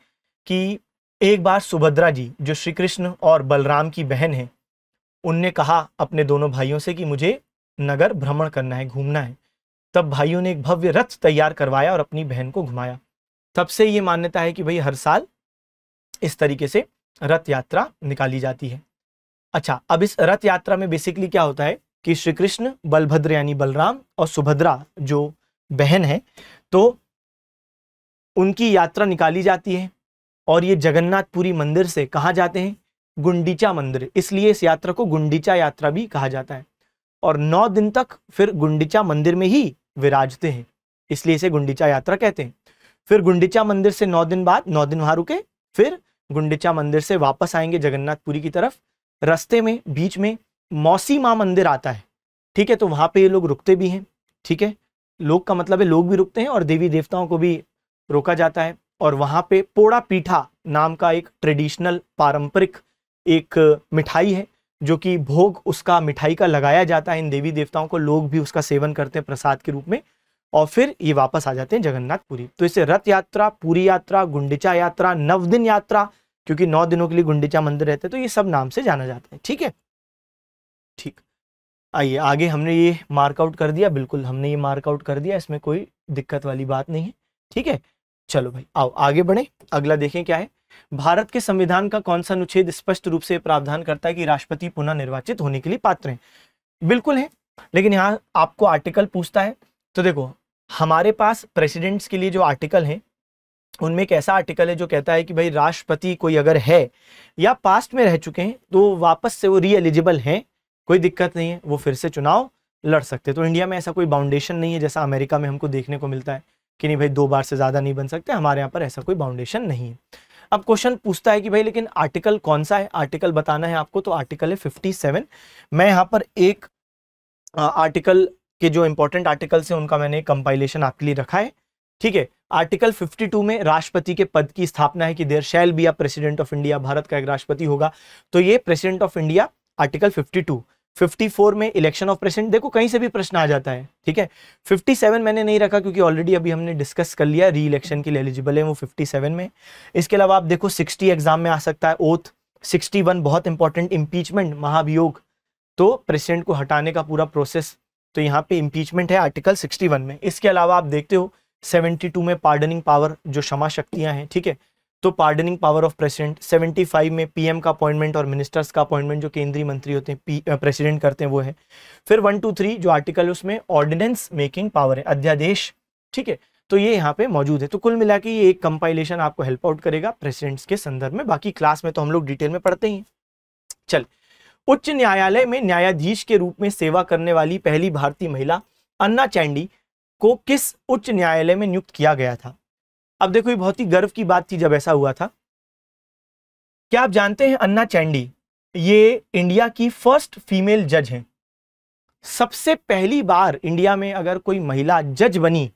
[SPEAKER 1] कि एक बार सुभद्रा जी, जो श्री कृष्ण और बलराम की बहन है, उनने कहा अपने दोनों भाइयों से कि मुझे नगर भ्रमण करना है, घूमना है। तब भाइयों ने एक भव्य रथ तैयार करवाया और अपनी बहन को घुमाया। तब से ये मान्यता है कि भाई हर साल इस तरीके से रथ यात्रा निकाली जाती है। अच्छा, अब इस रथ यात्रा में बेसिकली क्या होता है कि श्री कृष्ण, बलभद्र यानी बलराम और सुभद्रा जो बहन है, तो उनकी यात्रा निकाली जाती है और ये जगन्नाथपुरी मंदिर से कहाँ जाते हैं, गुंडीचा मंदिर, इसलिए इस यात्रा को गुंडीचा यात्रा भी कहा जाता है। और 9 दिन तक फिर गुंडीचा मंदिर में ही विराजते हैं, इसलिए इसे गुंडीचा यात्रा कहते हैं। फिर गुंडीचा मंदिर से 9 दिन बाद 9 दिन वहां रुके, फिर गुंडीचा मंदिर से वापस आएंगे जगन्नाथपुरी की तरफ। रास्ते में बीच में मौसी माँ मंदिर आता है, ठीक है, तो वहां पे ये लोग रुकते भी हैं, ठीक है, लोग का मतलब है लोग भी रुकते हैं और देवी देवताओं को भी रोका जाता है। और वहां पे पोड़ा पीठा नाम का एक ट्रेडिशनल पारंपरिक एक मिठाई है, जो कि भोग उसका मिठाई का लगाया जाता है इन देवी देवताओं को, लोग भी उसका सेवन करते हैं प्रसाद के रूप में, और फिर ये वापस आ जाते हैं जगन्नाथपुरी। तो इसे रथ यात्रा, पूरी यात्रा, गुंडीचा यात्रा, 9 दिन यात्रा, क्योंकि 9 दिनों के लिए गुंडीचा मंदिर रहते हैं, तो ये सब नाम से जाना जाता है। ठीक है, ठीक, आइए आगे। हमने ये मार्कआउट कर दिया, बिल्कुल हमने ये मार्कआउट कर दिया, इसमें कोई दिक्कत वाली बात नहीं है। ठीक है, चलो भाई आओ आगे बढ़े, अगला देखें क्या है। भारत के संविधान का कौन सा अनुच्छेद स्पष्ट रूप से प्रावधान करता है कि राष्ट्रपति पुनः निर्वाचित होने के लिए पात्र हैं? बिल्कुल है, लेकिन यहाँ आपको आर्टिकल पूछता है। तो देखो, हमारे पास प्रेसिडेंट्स के लिए जो आर्टिकल है, उनमें एक ऐसा आर्टिकल है जो कहता है कि भाई राष्ट्रपति कोई अगर है या पास्ट में रह चुके हैं तो वापस से वो री एलिजिबल हैं, कोई दिक्कत नहीं है, वो फिर से चुनाव लड़ सकते। तो इंडिया में ऐसा कोई बाउंडेशन नहीं है जैसा अमेरिका में हमको देखने को मिलता है कि नहीं भाई 2 बार से ज़्यादा नहीं बन सकते, हमारे यहाँ पर ऐसा कोई बाउंडेशन नहीं है। अब क्वेश्चन पूछता है कि भाई लेकिन आर्टिकल कौन सा है, आर्टिकल बताना है आपको। तो आर्टिकल है 57। मैं यहाँ पर एक आर्टिकल के जो इंपॉर्टेंट आर्टिकल्स हैं उनका मैंने कंपाइलेशन आपके लिए रखा है। ठीक है, आर्टिकल 52 में राष्ट्रपति के पद की स्थापना है कि there shall be a president of India, Bharat का एक राष्ट्रपति होगा, तो ये प्रेसिडेंट ऑफ इंडिया आर्टिकल 52। 54 में इलेक्शन ऑफ प्रेसिडेंट, देखो कहीं से भी प्रश्न आ जाता है। ठीक है, 57 मैंने नहीं रखा क्योंकि ऑलरेडी अभी हमने डिस्कस कर लिया, री इलेक्शन के लिए एलिजिबल है वो 57 में। इसके अलावा आप देखो 60 एग्जाम में आ सकता है, ओथ। 61 बहुत इंपॉर्टेंट, इम्पीचमेंट, महाभियोग, तो प्रेसिडेंट को हटाने का पूरा प्रोसेस, तो यहाँ पे इम्पीचमेंट है आर्टिकल 61 में। इसके अलावा आप देखते हो 72 में पार्डनिंग पावर, जो क्षमा शक्तियां हैं, ठीक है, तो पार्डनिंग पावर ऑफ प्रेसिडेंट। 75 में पीएम का अपॉइंटमेंट और मिनिस्टर्स का अपॉइंटमेंट जो केंद्रीय मंत्री होते हैं प्रेसिडेंट करते हैं वो है। फिर 1, 2, 3 जो आर्टिकल उसमें ऑर्डिनेंस मेकिंग पावर है, अध्यादेश। ठीक है, तो ये यहाँ पे मौजूद है। तो कुल मिला के ये एक कंपाइलेशन आपको हेल्प आउट करेगा प्रेसिडेंट्स के संदर्भ में, बाकी क्लास में तो हम लोग डिटेल में पढ़ते ही हैं। चल, उच्च न्यायालय में न्यायाधीश के रूप में सेवा करने वाली पहली भारतीय महिला अन्ना चैंडी को किस उच्च न्यायालय में नियुक्त किया गया था? अब देखो ये बहुत ही गर्व की बात थी जब ऐसा हुआ था। क्या आप जानते हैं अन्ना चैंडी ये इंडिया की फर्स्ट फीमेल जज हैं। सबसे पहली बार इंडिया में अगर कोई महिला जज बनी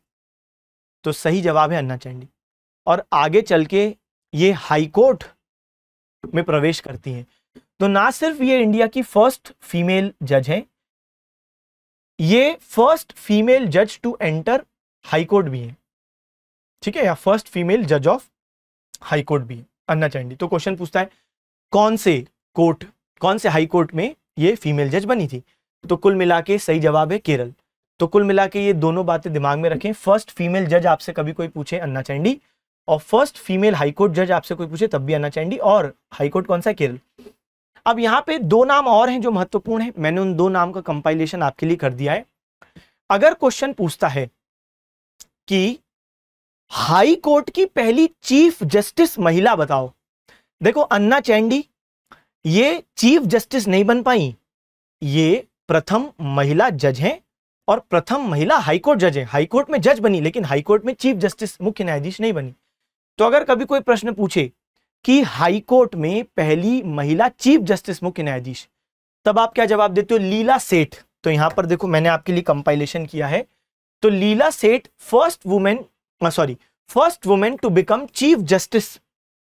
[SPEAKER 1] तो सही जवाब है अन्ना चैंडी, और आगे चल के ये हाई कोर्ट में प्रवेश करती हैं। तो ना सिर्फ ये इंडिया की फर्स्ट फीमेल जज हैं, ये फर्स्ट फीमेल जज टू एंटर हाई कोर्ट भी है। ठीक है, या फर्स्ट फीमेल जज ऑफ हाई कोर्ट भी है अन्ना चैंडी। तो क्वेश्चन पूछता है कौन से कोर्ट, कौन से हाई कोर्ट में ये फीमेल जज बनी थी? तो कुल मिला के सही जवाब है केरल। तो कुल मिला के ये दोनों बातें दिमाग में रखें, फर्स्ट फीमेल जज आपसे कभी कोई पूछे अन्ना चैंडी, और फर्स्ट फीमेल हाई कोर्ट जज आपसे कोई पूछे तब भी अन्ना चैंडी, और हाई कोर्ट कौन सा है? केरल। अब यहाँ पे 2 नाम और हैं जो महत्वपूर्ण है, मैंने उन 2 नाम का कंपाइलेशन आपके लिए कर दिया है। अगर क्वेश्चन पूछता है कि हाई कोर्ट की पहली चीफ जस्टिस महिला बताओ, देखो अन्ना चैंडी ये चीफ जस्टिस नहीं बन पाई, ये प्रथम महिला जज हैं और प्रथम महिला हाईकोर्ट जज हैं। हाईकोर्ट में जज बनी लेकिन हाईकोर्ट में चीफ जस्टिस मुख्य न्यायाधीश नहीं बनी। तो अगर कभी कोई प्रश्न पूछे कि हाईकोर्ट में पहली महिला चीफ जस्टिस मुख्य न्यायाधीश, तब आप क्या जवाब देते हो? लीला सेठ। तो यहां पर देखो मैंने आपके लिए कंपाइलेशन किया है। तो Leila Seth first women to become chief justice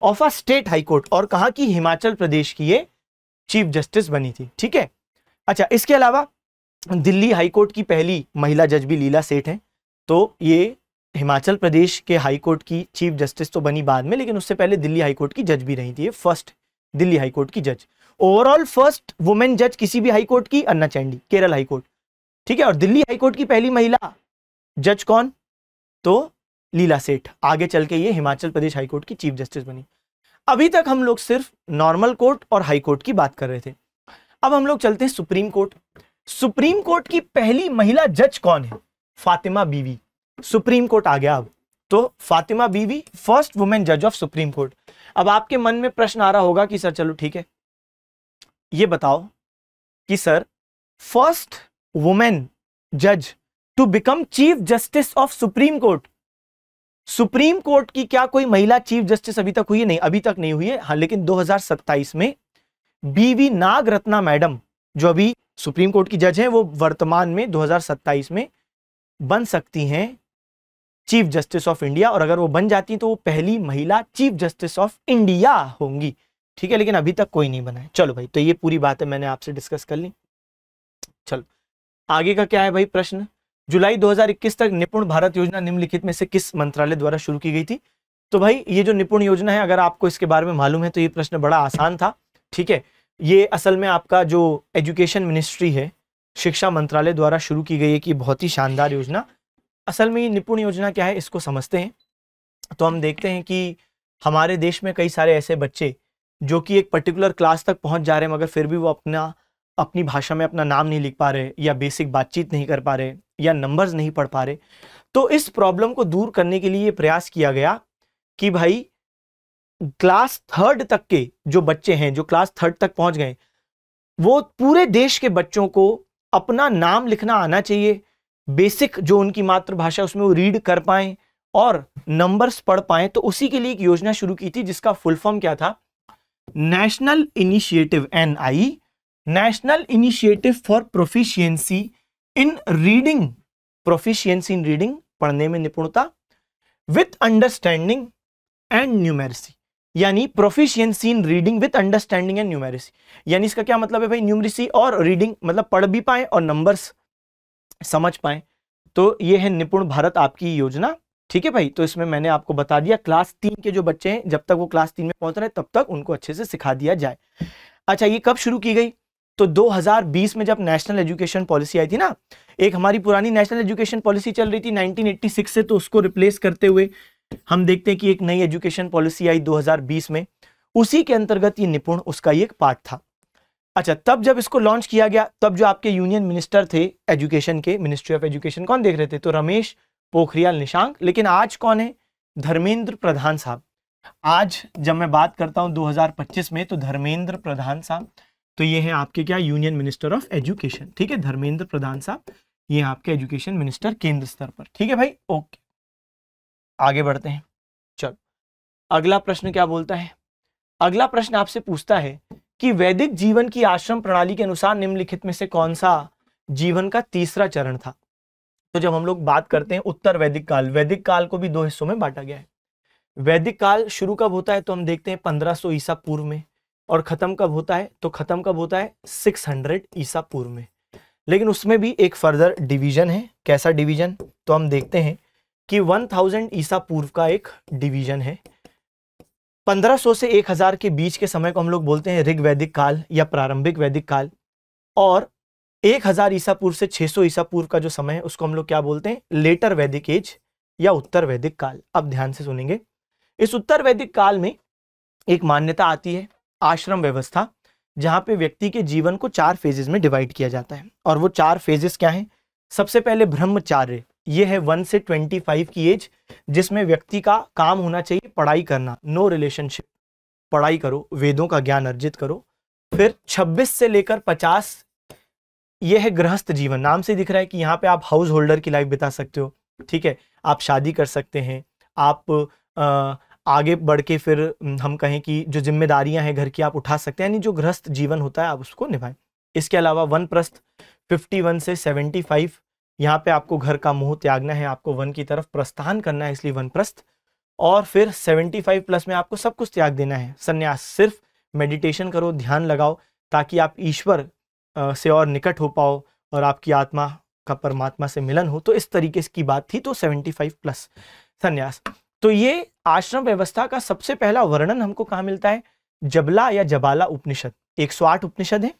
[SPEAKER 1] of a state high court, और कहा कि हिमाचल प्रदेश की ये चीफ जस्टिस बनी थी। ठीक है। अच्छा, इसके अलावा दिल्ली हाईकोर्ट की पहली महिला जज भी लीला सेठ हैं। तो ये हिमाचल प्रदेश के हाईकोर्ट की चीफ जस्टिस तो बनी बाद में, लेकिन उससे पहले दिल्ली हाईकोर्ट की जज भी रही थी। फर्स्ट दिल्ली हाईकोर्ट की जज। ओवरऑल फर्स्ट वुमेन जज किसी भी हाईकोर्ट की, अन्ना चैंडी, केरल हाईकोर्ट। ठीक है। और दिल्ली हाईकोर्ट की पहली महिला जज कौन? तो लीला सेठ। आगे चल के ये हिमाचल प्रदेश हाईकोर्ट की चीफ जस्टिस बनी। अभी तक हम लोग सिर्फ नॉर्मल कोर्ट और हाईकोर्ट की बात कर रहे थे। अब हम लोग चलते हैं सुप्रीम कोर्ट। सुप्रीम कोर्ट की पहली महिला जज कौन है? फातिमा बीवी। सुप्रीम कोर्ट आ गया अब। तो फातिमा बीवी फर्स्ट वुमेन जज ऑफ सुप्रीम कोर्ट। अब आपके मन में प्रश्न आ रहा होगा कि सर चलो ठीक है, ये बताओ कि सर फर्स्ट वुमेन जज to become chief justice of supreme court, supreme court की क्या कोई महिला चीफ जस्टिस अभी तक हुई है? नहीं, अभी तक नहीं हुई है। हाँ, लेकिन 2027 में बीवी नागरत्ना मैडम, जो अभी सुप्रीम कोर्ट की जज हैं, वो वर्तमान में 2027 में बन सकती हैं चीफ जस्टिस ऑफ इंडिया। और अगर वो बन जाती तो वो पहली महिला चीफ जस्टिस ऑफ इंडिया होंगी। ठीक है। लेकिन अभी तक कोई नहीं बना है। चलो भाई, तो ये पूरी बात है मैंने आपसे डिस्कस कर ली। चलो आगे का क्या है भाई प्रश्न? जुलाई 2021 तक निपुण भारत योजना निम्नलिखित में से किस मंत्रालय द्वारा शुरू की गई थी? तो भाई ये जो निपुण योजना है, अगर आपको इसके बारे में मालूम है तो ये प्रश्न बड़ा आसान था। ठीक है। ये असल में आपका जो एजुकेशन मिनिस्ट्री है, शिक्षा मंत्रालय द्वारा शुरू की गई है कि बहुत ही शानदार योजना। असल में ये निपुण योजना क्या है इसको समझते हैं तो हम देखते हैं कि हमारे देश में कई सारे ऐसे बच्चे जो कि एक पर्टिकुलर क्लास तक पहुंच जा रहे हैं, मगर फिर भी वो अपनी भाषा में अपना नाम नहीं लिख पा रहे, या बेसिक बातचीत नहीं कर पा रहे, या नंबर्स नहीं पढ़ पा रहे। तो इस प्रॉब्लम को दूर करने के लिए ये प्रयास किया गया कि भाई क्लास 3rd तक के जो बच्चे हैं, जो क्लास 3rd तक पहुंच गए, वो पूरे देश के बच्चों को अपना नाम लिखना आना चाहिए। बेसिक जो उनकी मातृभाषा उसमें वो रीड कर पाएं और नंबर्स पढ़ पाएं। तो उसी के लिए एक योजना शुरू की थी जिसका फुल फॉर्म क्या था? National initiative, NI, national initiative for proficiency in reading, proficiency in reading, पढ़ने में निपुणता, विथ अंडरस्टैंडिंग एंड न्यूमेरेसी। यानी proficiency in reading with understanding and numeracy, यानी इसका क्या मतलब है भाई? न्यूमेरेसी और रीडिंग, मतलब पढ़ भी पाए और नंबर्स समझ पाए। तो ये है निपुण भारत आपकी योजना। ठीक है भाई। तो इसमें मैंने आपको बता दिया क्लास 3 के जो बच्चे हैं, जब तक वो क्लास 3 में पहुंच रहे हैं तब तक उनको अच्छे से सिखा दिया जाए। अच्छा, ये कब शुरू की गई? तो 2020 में जब नेशनल एजुकेशन पॉलिसी आई थी ना, एक हमारी पुरानी नेशनल एजुकेशन पॉलिसी चल रही थी 1986 से, तो उसको रिप्लेस करते हुए हम देखते हैं कि एक नई एजुकेशन पॉलिसी आई 2020 में। उसी के अंतर्गत ये निपुण उसका एक पार्ट था। अच्छा, तब जब इसको लॉन्च किया गया तब जो आपके यूनियन मिनिस्टर थे एजुकेशन के, मिनिस्ट्री ऑफ एजुकेशन, कौन देख रहे थे? तो रमेश पोखरियाल निशंक। लेकिन आज कौन है? धर्मेंद्र प्रधान साहब। आज जब मैं बात करता हूं 2025 में, तो धर्मेंद्र प्रधान साहब, तो ये है आपके क्या? Union minister of education. ठीक है, धर्मेंद्र प्रधान साहब, ये आपके एजुकेशन मिनिस्टर केंद्र स्तर पर। ठीक है भाई, ओके, आगे बढ़ते हैं। चलो अगला प्रश्न क्या बोलता है? अगला प्रश्न आपसे पूछता है कि वैदिक जीवन की आश्रम प्रणाली के अनुसार निम्नलिखित में से कौन सा जीवन का तीसरा चरण था? तो जब हम लोग बात करते हैं उत्तर वैदिक काल, वैदिक काल को भी 2 हिस्सों में बांटा गया है। वैदिक काल शुरू कब होता है? तो हम देखते हैं 1500 ईसा पूर्व में। और खत्म कब होता है? तो खत्म कब होता है? 600 ईसा पूर्व में। लेकिन उसमें भी एक फर्दर डिवीजन है। कैसा डिवीजन? तो हम देखते हैं कि 1000 ईसा पूर्व का एक डिवीजन है। 1500 से 1000 के बीच के समय को हम लोग बोलते हैं ऋग वैदिक काल या प्रारंभिक वैदिक काल। और 1000 ईसा पूर्व से 600 ईसा पूर्व का जो समय है उसको हम लोग क्या बोलते हैं? लेटर वैदिक एज या उत्तर वैदिक काल। अब ध्यान से सुनेंगे, इस उत्तर वैदिक काल में एक मान्यता आती है आश्रम व्यवस्था, जहां पे व्यक्ति के जीवन को 4 फेजेस में डिवाइड किया जाता है। और वो 4 फेजेस क्या हैं? सबसे पहले ब्रह्मचार्य, ये है 1 से 25 की एज, जिसमें व्यक्ति का काम होना चाहिए पढ़ाई करना, नो रिलेशनशिप, पढ़ाई करो, वेदों का ज्ञान अर्जित करो। फिर 26 से लेकर 50 ये है गृहस्थ जीवन, नाम से दिख रहा है कि यहाँ पे आप हाउस होल्डर की लाइफ बिता सकते हो, ठीक है, आप शादी कर सकते हैं, आप आगे बढ़ के फिर हम कहें कि जो जिम्मेदारियां हैं घर की आप उठा सकते हैं, यानी जो गृहस्थ जीवन होता है आप उसको निभाएं। इसके अलावा वनप्रस्थ 51 से 75, यहाँ पे आपको घर का मोह त्यागना है, आपको वन की तरफ प्रस्थान करना है, इसलिए वनप्रस्थ। और फिर 75 प्लस में आपको सब कुछ त्याग देना है, संन्यास। सिर्फ मेडिटेशन करो, ध्यान लगाओ, ताकि आप ईश्वर से और निकट हो पाओ और आपकी आत्मा का परमात्मा से मिलन हो। तो इस तरीके की बात थी, तो 75 प्लस संन्यास। तो ये आश्रम व्यवस्था का सबसे पहला वर्णन हमको कहाँ मिलता है? जबला या जबाला उपनिषद। 108 उपनिषद है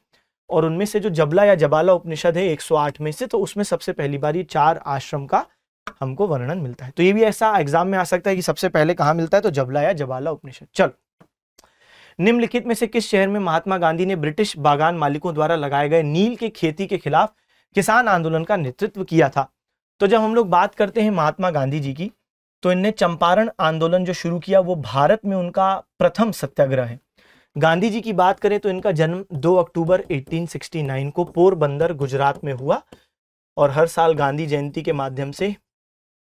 [SPEAKER 1] और उनमें से जो जबला या जबाला उपनिषद है 108 में से, तो उसमें सबसे पहली बार ये 4 आश्रम का हमको वर्णन मिलता है। तो ये भी ऐसा एग्जाम में आ सकता है कि सबसे पहले कहाँ मिलता है, तो जबला या जबाला उपनिषद। चलो, निम्नलिखित में से किस शहर में महात्मा गांधी ने ब्रिटिश बागान मालिकों द्वारा लगाए गए नील के खेती के खिलाफ किसान आंदोलन का नेतृत्व किया था? तो जब हम लोग बात करते हैं महात्मा गांधी जी की, तो इनने चंपारण आंदोलन जो शुरू किया वो भारत में उनका प्रथम सत्याग्रह है। गांधी जी की बात करें तो इनका जन्म 2 अक्टूबर 1869 को पोरबंदर गुजरात में हुआ और हर साल गांधी जयंती के माध्यम से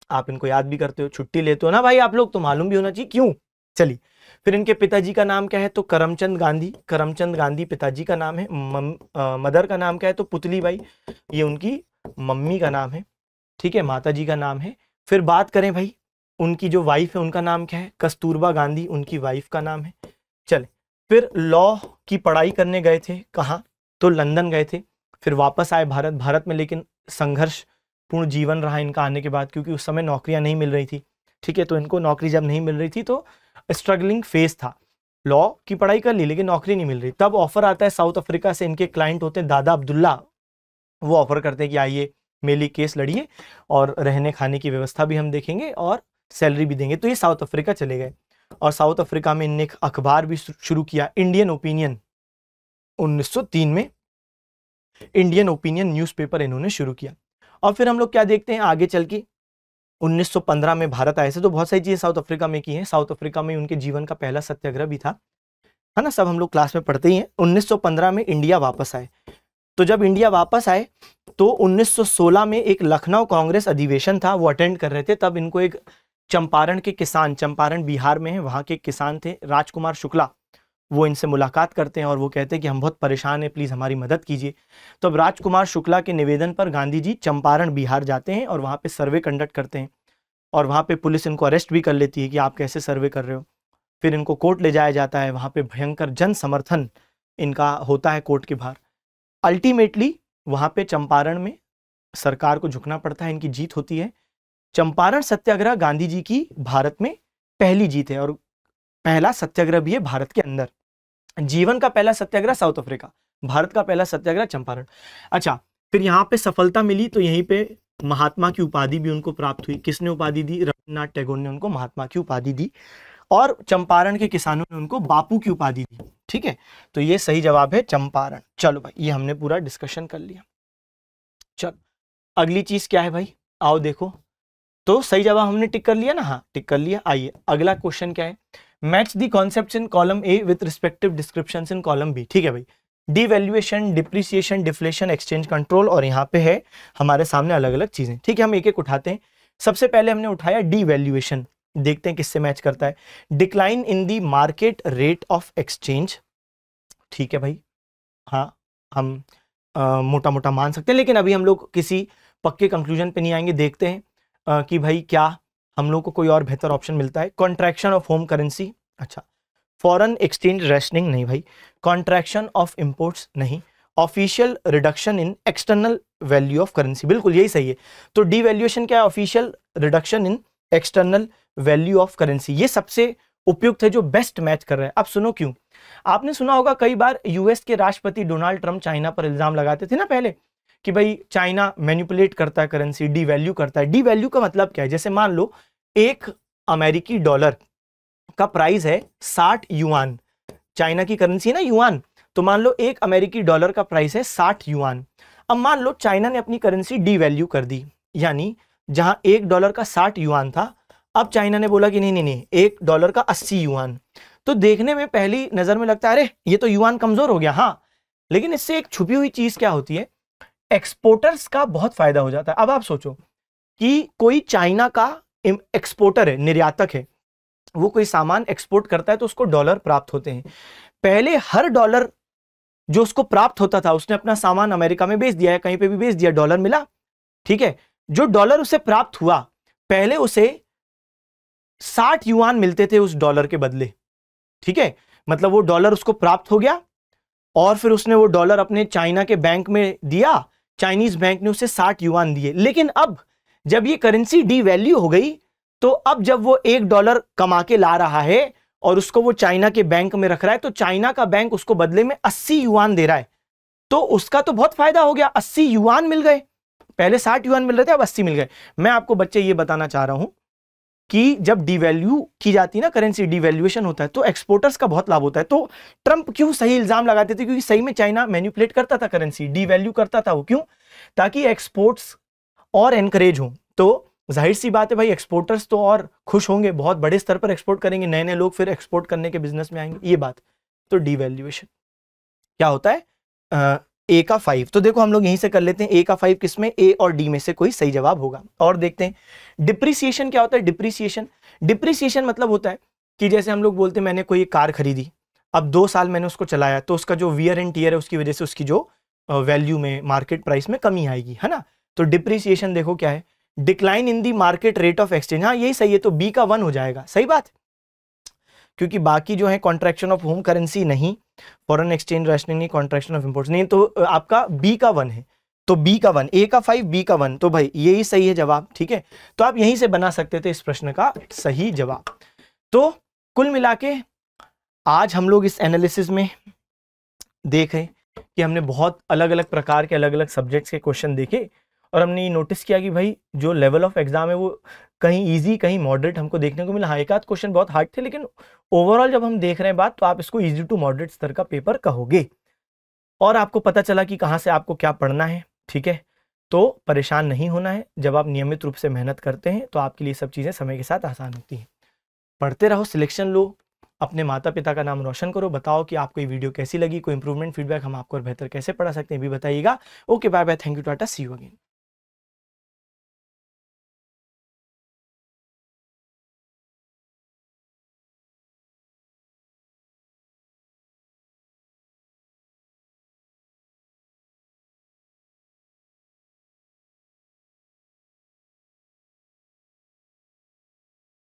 [SPEAKER 1] आप इनको याद भी करते हो, छुट्टी लेते हो ना भाई आप लोग, तो मालूम भी होना चाहिए क्यों। चलिए, फिर इनके पिताजी का नाम क्या है? तो करमचंद गांधी। करमचंद गांधी पिताजी का नाम है। मदर का नाम क्या है? तो पुतली बाई, ये उनकी मम्मी का नाम है, ठीक है, माता जी का नाम है। फिर बात करें भाई उनकी जो वाइफ है उनका नाम क्या है? कस्तूरबा गांधी उनकी वाइफ का नाम है। चले, फिर लॉ की पढ़ाई करने गए थे, कहाँ? तो लंदन गए थे। फिर वापस आए भारत में, लेकिन संघर्षपूर्ण जीवन रहा इनका आने के बाद, क्योंकि उस समय नौकरियां नहीं मिल रही थी, ठीक है। तो इनको नौकरी जब नहीं मिल रही थी तो स्ट्रगलिंग फेज था। लॉ की पढ़ाई कर ली लेकिन नौकरी नहीं मिल रही, तब ऑफर आता है साउथ अफ्रीका से। इनके क्लाइंट होते हैं दादा अब्दुल्ला, वो ऑफर करते हैं कि आइए मेरे लिए केस लड़िए और रहने खाने की व्यवस्था भी हम देखेंगे और सैलरी भी देंगे। तो ये साउथ अफ्रीका चले गए और साउथ अफ्रीका में इनने एक अखबार भी शुरू किया, इंडियन ओपिनियन। 1903 में इंडियन ओपिनियन न्यूज़पेपर इन्होंने शुरू किया। और फिर हम लोग क्या देखते हैं आगे चल के, 1915 में भारत आए थे, तो बहुत सारी चीजें साउथ अफ्रीका में की हैं। साउथ अफ्रीका में उनके जीवन का पहला सत्याग्रह भी था, है ना, सब हम लोग क्लास में पढ़ते ही हैं। 1915 में इंडिया वापस आए, तो जब इंडिया वापस आए तो 1916 में एक लखनऊ कांग्रेस अधिवेशन था, वो अटेंड कर रहे थे। तब इनको एक चंपारण के किसान, चंपारण बिहार में है, वहां के किसान थे राजकुमार शुक्ला, वो इनसे मुलाकात करते हैं और वो कहते हैं कि हम बहुत परेशान हैं, प्लीज हमारी मदद कीजिए। तो अब राजकुमार शुक्ला के निवेदन पर गांधी जी चंपारण बिहार जाते हैं और वहां पे सर्वे कंडक्ट करते हैं और वहां पे पुलिस इनको अरेस्ट भी कर लेती है कि आप कैसे सर्वे कर रहे हो। फिर इनको कोर्ट ले जाया जाता है, वहां पे भयंकर जन समर्थन इनका होता है कोर्ट के बाहर। अल्टीमेटली वहां पे चंपारण में सरकार को झुकना पड़ता है, इनकी जीत होती है। चंपारण सत्याग्रह गांधी जी की भारत में पहली जीत है और पहला सत्याग्रह भी है भारत के अंदर। जीवन का पहला सत्याग्रह साउथ अफ्रीका, भारत का पहला सत्याग्रह चंपारण। अच्छा, फिर यहाँ पे सफलता मिली तो यहीं पे महात्मा की उपाधि भी उनको प्राप्त हुई। किसने उपाधि दी? रविन्द्रनाथ टैगोर ने उनको महात्मा की उपाधि दी और चंपारण के किसानों ने उनको बापू की उपाधि दी, ठीक है। तो ये सही जवाब है चंपारण। चलो भाई, ये हमने पूरा डिस्कशन कर लिया। चलो, अगली चीज क्या है भाई, आओ देखो। तो सही जवाब हमने टिक कर लिया ना? हाँ, टिक कर लिया। आइए अगला क्वेश्चन क्या है, match the concepts in column A with respective descriptions in column B. ठीक है भाई, devaluation, depreciation, deflation, exchange control, और यहाँ पे है हमारे सामने अलग अलग चीजें, ठीक है। हम एक एक उठाते हैं। सबसे पहले हमने उठाया डिवैल्यूएशन, देखते हैं किससे मैच करता है। Decline in the market rate of exchange, ठीक है भाई, हाँ हम मोटा मोटा मान सकते हैं, लेकिन अभी हम लोग किसी पक्के कंक्लूजन पे नहीं आएंगे। देखते हैं कि भाई क्या हम लोग को कोई और बेहतर ऑप्शन मिलता है। कॉन्ट्रैक्शन ऑफ होम करेंसी, अच्छा। फॉरेन एक्सचेंज रेशनिंग, नहीं भाई। कॉन्ट्रैक्शन ऑफ इंपोर्ट्स, नहीं। Official reduction in external value of currency, बिल्कुल यही सही है। तो डिवैल्यूएशन क्या है? Official reduction in external value of currency, ये सबसे उपयुक्त है, जो बेस्ट मैच कर रहा है। अब सुनो क्यों। आपने सुना होगा कई बार यूएस के राष्ट्रपति डोनाल्ड ट्रंप चाइना पर इल्जाम लगाते थे ना पहले, कि भाई चाइना मैनिपुलेट करता है करेंसी, डिवैल्यू करता है। डिवैल्यू का मतलब क्या है? जैसे मान लो एक अमेरिकी डॉलर का प्राइस है 60 युआन, चाइना की करेंसी है ना युआन, तो मान लो एक अमेरिकी डॉलर का प्राइस है 60 युआन। अब मान लो चाइना ने अपनी करेंसी डिवैल्यू कर दी, यानी जहां $1 का 60 युआन था, अब चाइना ने बोला कि नहीं नहीं नहीं, $1 का 80 युआन। तो देखने में पहली नजर में लगता है अरे ये तो युआन कमजोर हो गया, हाँ, लेकिन इससे एक छुपी हुई चीज क्या होती है, एक्सपोर्टर्स का बहुत फायदा हो जाता है। अब आप सोचो कि कोई चाइना का एक्सपोर्टर है, निर्यातक है, वो कोई सामान एक्सपोर्ट करता है तो उसको डॉलर प्राप्त होते हैं। पहले हर डॉलर जो उसको प्राप्त होता था उसने अपना सामान अमेरिका में बेच दिया है, कहीं पे भी बेच दिया, डॉलर मिला, ठीक है। जो डॉलर उसे प्राप्त हुआ, पहले उसे 60 युआन मिलते थे उस डॉलर के बदले, ठीक है। मतलब वो डॉलर उसको प्राप्त हो गया और फिर उसने वो डॉलर अपने चाइना के बैंक में दिया, चाइनीज बैंक ने उसे 60 युआन दिए। लेकिन अब जब ये करेंसी डीवैल्यू हो गई, तो अब जब वो $1 कमा के ला रहा है और उसको वो चाइना के बैंक में रख रहा है, तो चाइना का बैंक उसको बदले में 80 युआन दे रहा है, तो उसका तो बहुत फायदा हो गया, 80 युआन मिल गए। पहले 60 युआन मिल रहे थे, अब 80 मिल गए। मैं आपको बच्चे ये बताना चाह रहा हूं कि जब डिवैल्यू की जाती है ना करेंसी, डिवैल्यूएशन होता है, तो एक्सपोर्टर्स का बहुत लाभ होता है। तो ट्रंप क्यों सही इल्जाम लगाते थे? क्योंकि सही में चाइना मैनिपुलेट करता था करेंसी, डिवैल्यू करता था वो। क्यों? ताकि एक्सपोर्ट्स और एनकरेज हो। तो जाहिर सी बात है भाई, एक्सपोर्टर्स तो और खुश होंगे, बहुत बड़े स्तर पर एक्सपोर्ट करेंगे, नए नए लोग फिर एक्सपोर्ट करने के बिजनेस में आएंगे, ये बात। तो डिवैल्यूएशन क्या होता है? ए का 5। तो देखो हम लोग यहीं से कर लेते हैं, ए का 5 किसमें? ए और डी में से कोई सही जवाब होगा। और देखते हैं डिप्रिसिएशन क्या होता है। डिप्रिसिएशन मतलब होता है कि जैसे हम लोग बोलते हैं मैंने कोई कार खरीदी, अब 2 साल मैंने उसको चलाया, तो उसका जो वियर एंड टियर है उसकी वजह से उसकी जो वैल्यू में, मार्केट प्राइस में कमी आएगी, है ना। तो डिप्रिसिएशन देखो क्या है? Decline in the market rate of exchange. हाँ यही सही है, तो बी का 1 हो जाएगा, सही बात। क्योंकि बाकी जो है कॉन्ट्रैक्शन ऑफ होम करेंसी नहीं, फॉरेन एक्सचेंज रेशनिंग नहीं, कॉन्ट्रैक्शन ऑफ इंपोर्ट्स नहीं, तो आपका बी का 1 है। तो बी का 1, ए का 5, बी का 1, तो भाई यही सही है जवाब, ठीक है। तो आप यहीं से बना सकते थे इस प्रश्न का सही जवाब। तो कुल मिला के आज हम लोग इस एनालिसिस में देखें कि हमने बहुत अलग अलग प्रकार के अलग अलग सब्जेक्ट्स के क्वेश्चन देखे, और हमने ये नोटिस किया कि भाई जो लेवल ऑफ एग्जाम है वो कहीं इजी कहीं मॉडरेट हमको देखने को मिला। हाँ एक आध क्वेश्चन बहुत हार्ड थे, लेकिन ओवरऑल जब हम देख रहे हैं बात, तो आप इसको इजी टू मॉडरेट स्तर का पेपर कहोगे। और आपको पता चला कि कहाँ से आपको क्या पढ़ना है, ठीक है। तो परेशान नहीं होना है, जब आप नियमित रूप से मेहनत करते हैं तो आपके लिए सब चीज़ें समय के साथ आसान होती हैं। पढ़ते रहो, सिलेक्शन लो, अपने माता पिता का नाम रोशन करो। बताओ कि आपको ये वीडियो कैसी लगी, कोई इंप्रूवमेंट फीडबैक हम आपको और बेहतर कैसे पढ़ा सकते हैं भी बताइएगा। Okay bye bye, thank you, ta-ta, see you again.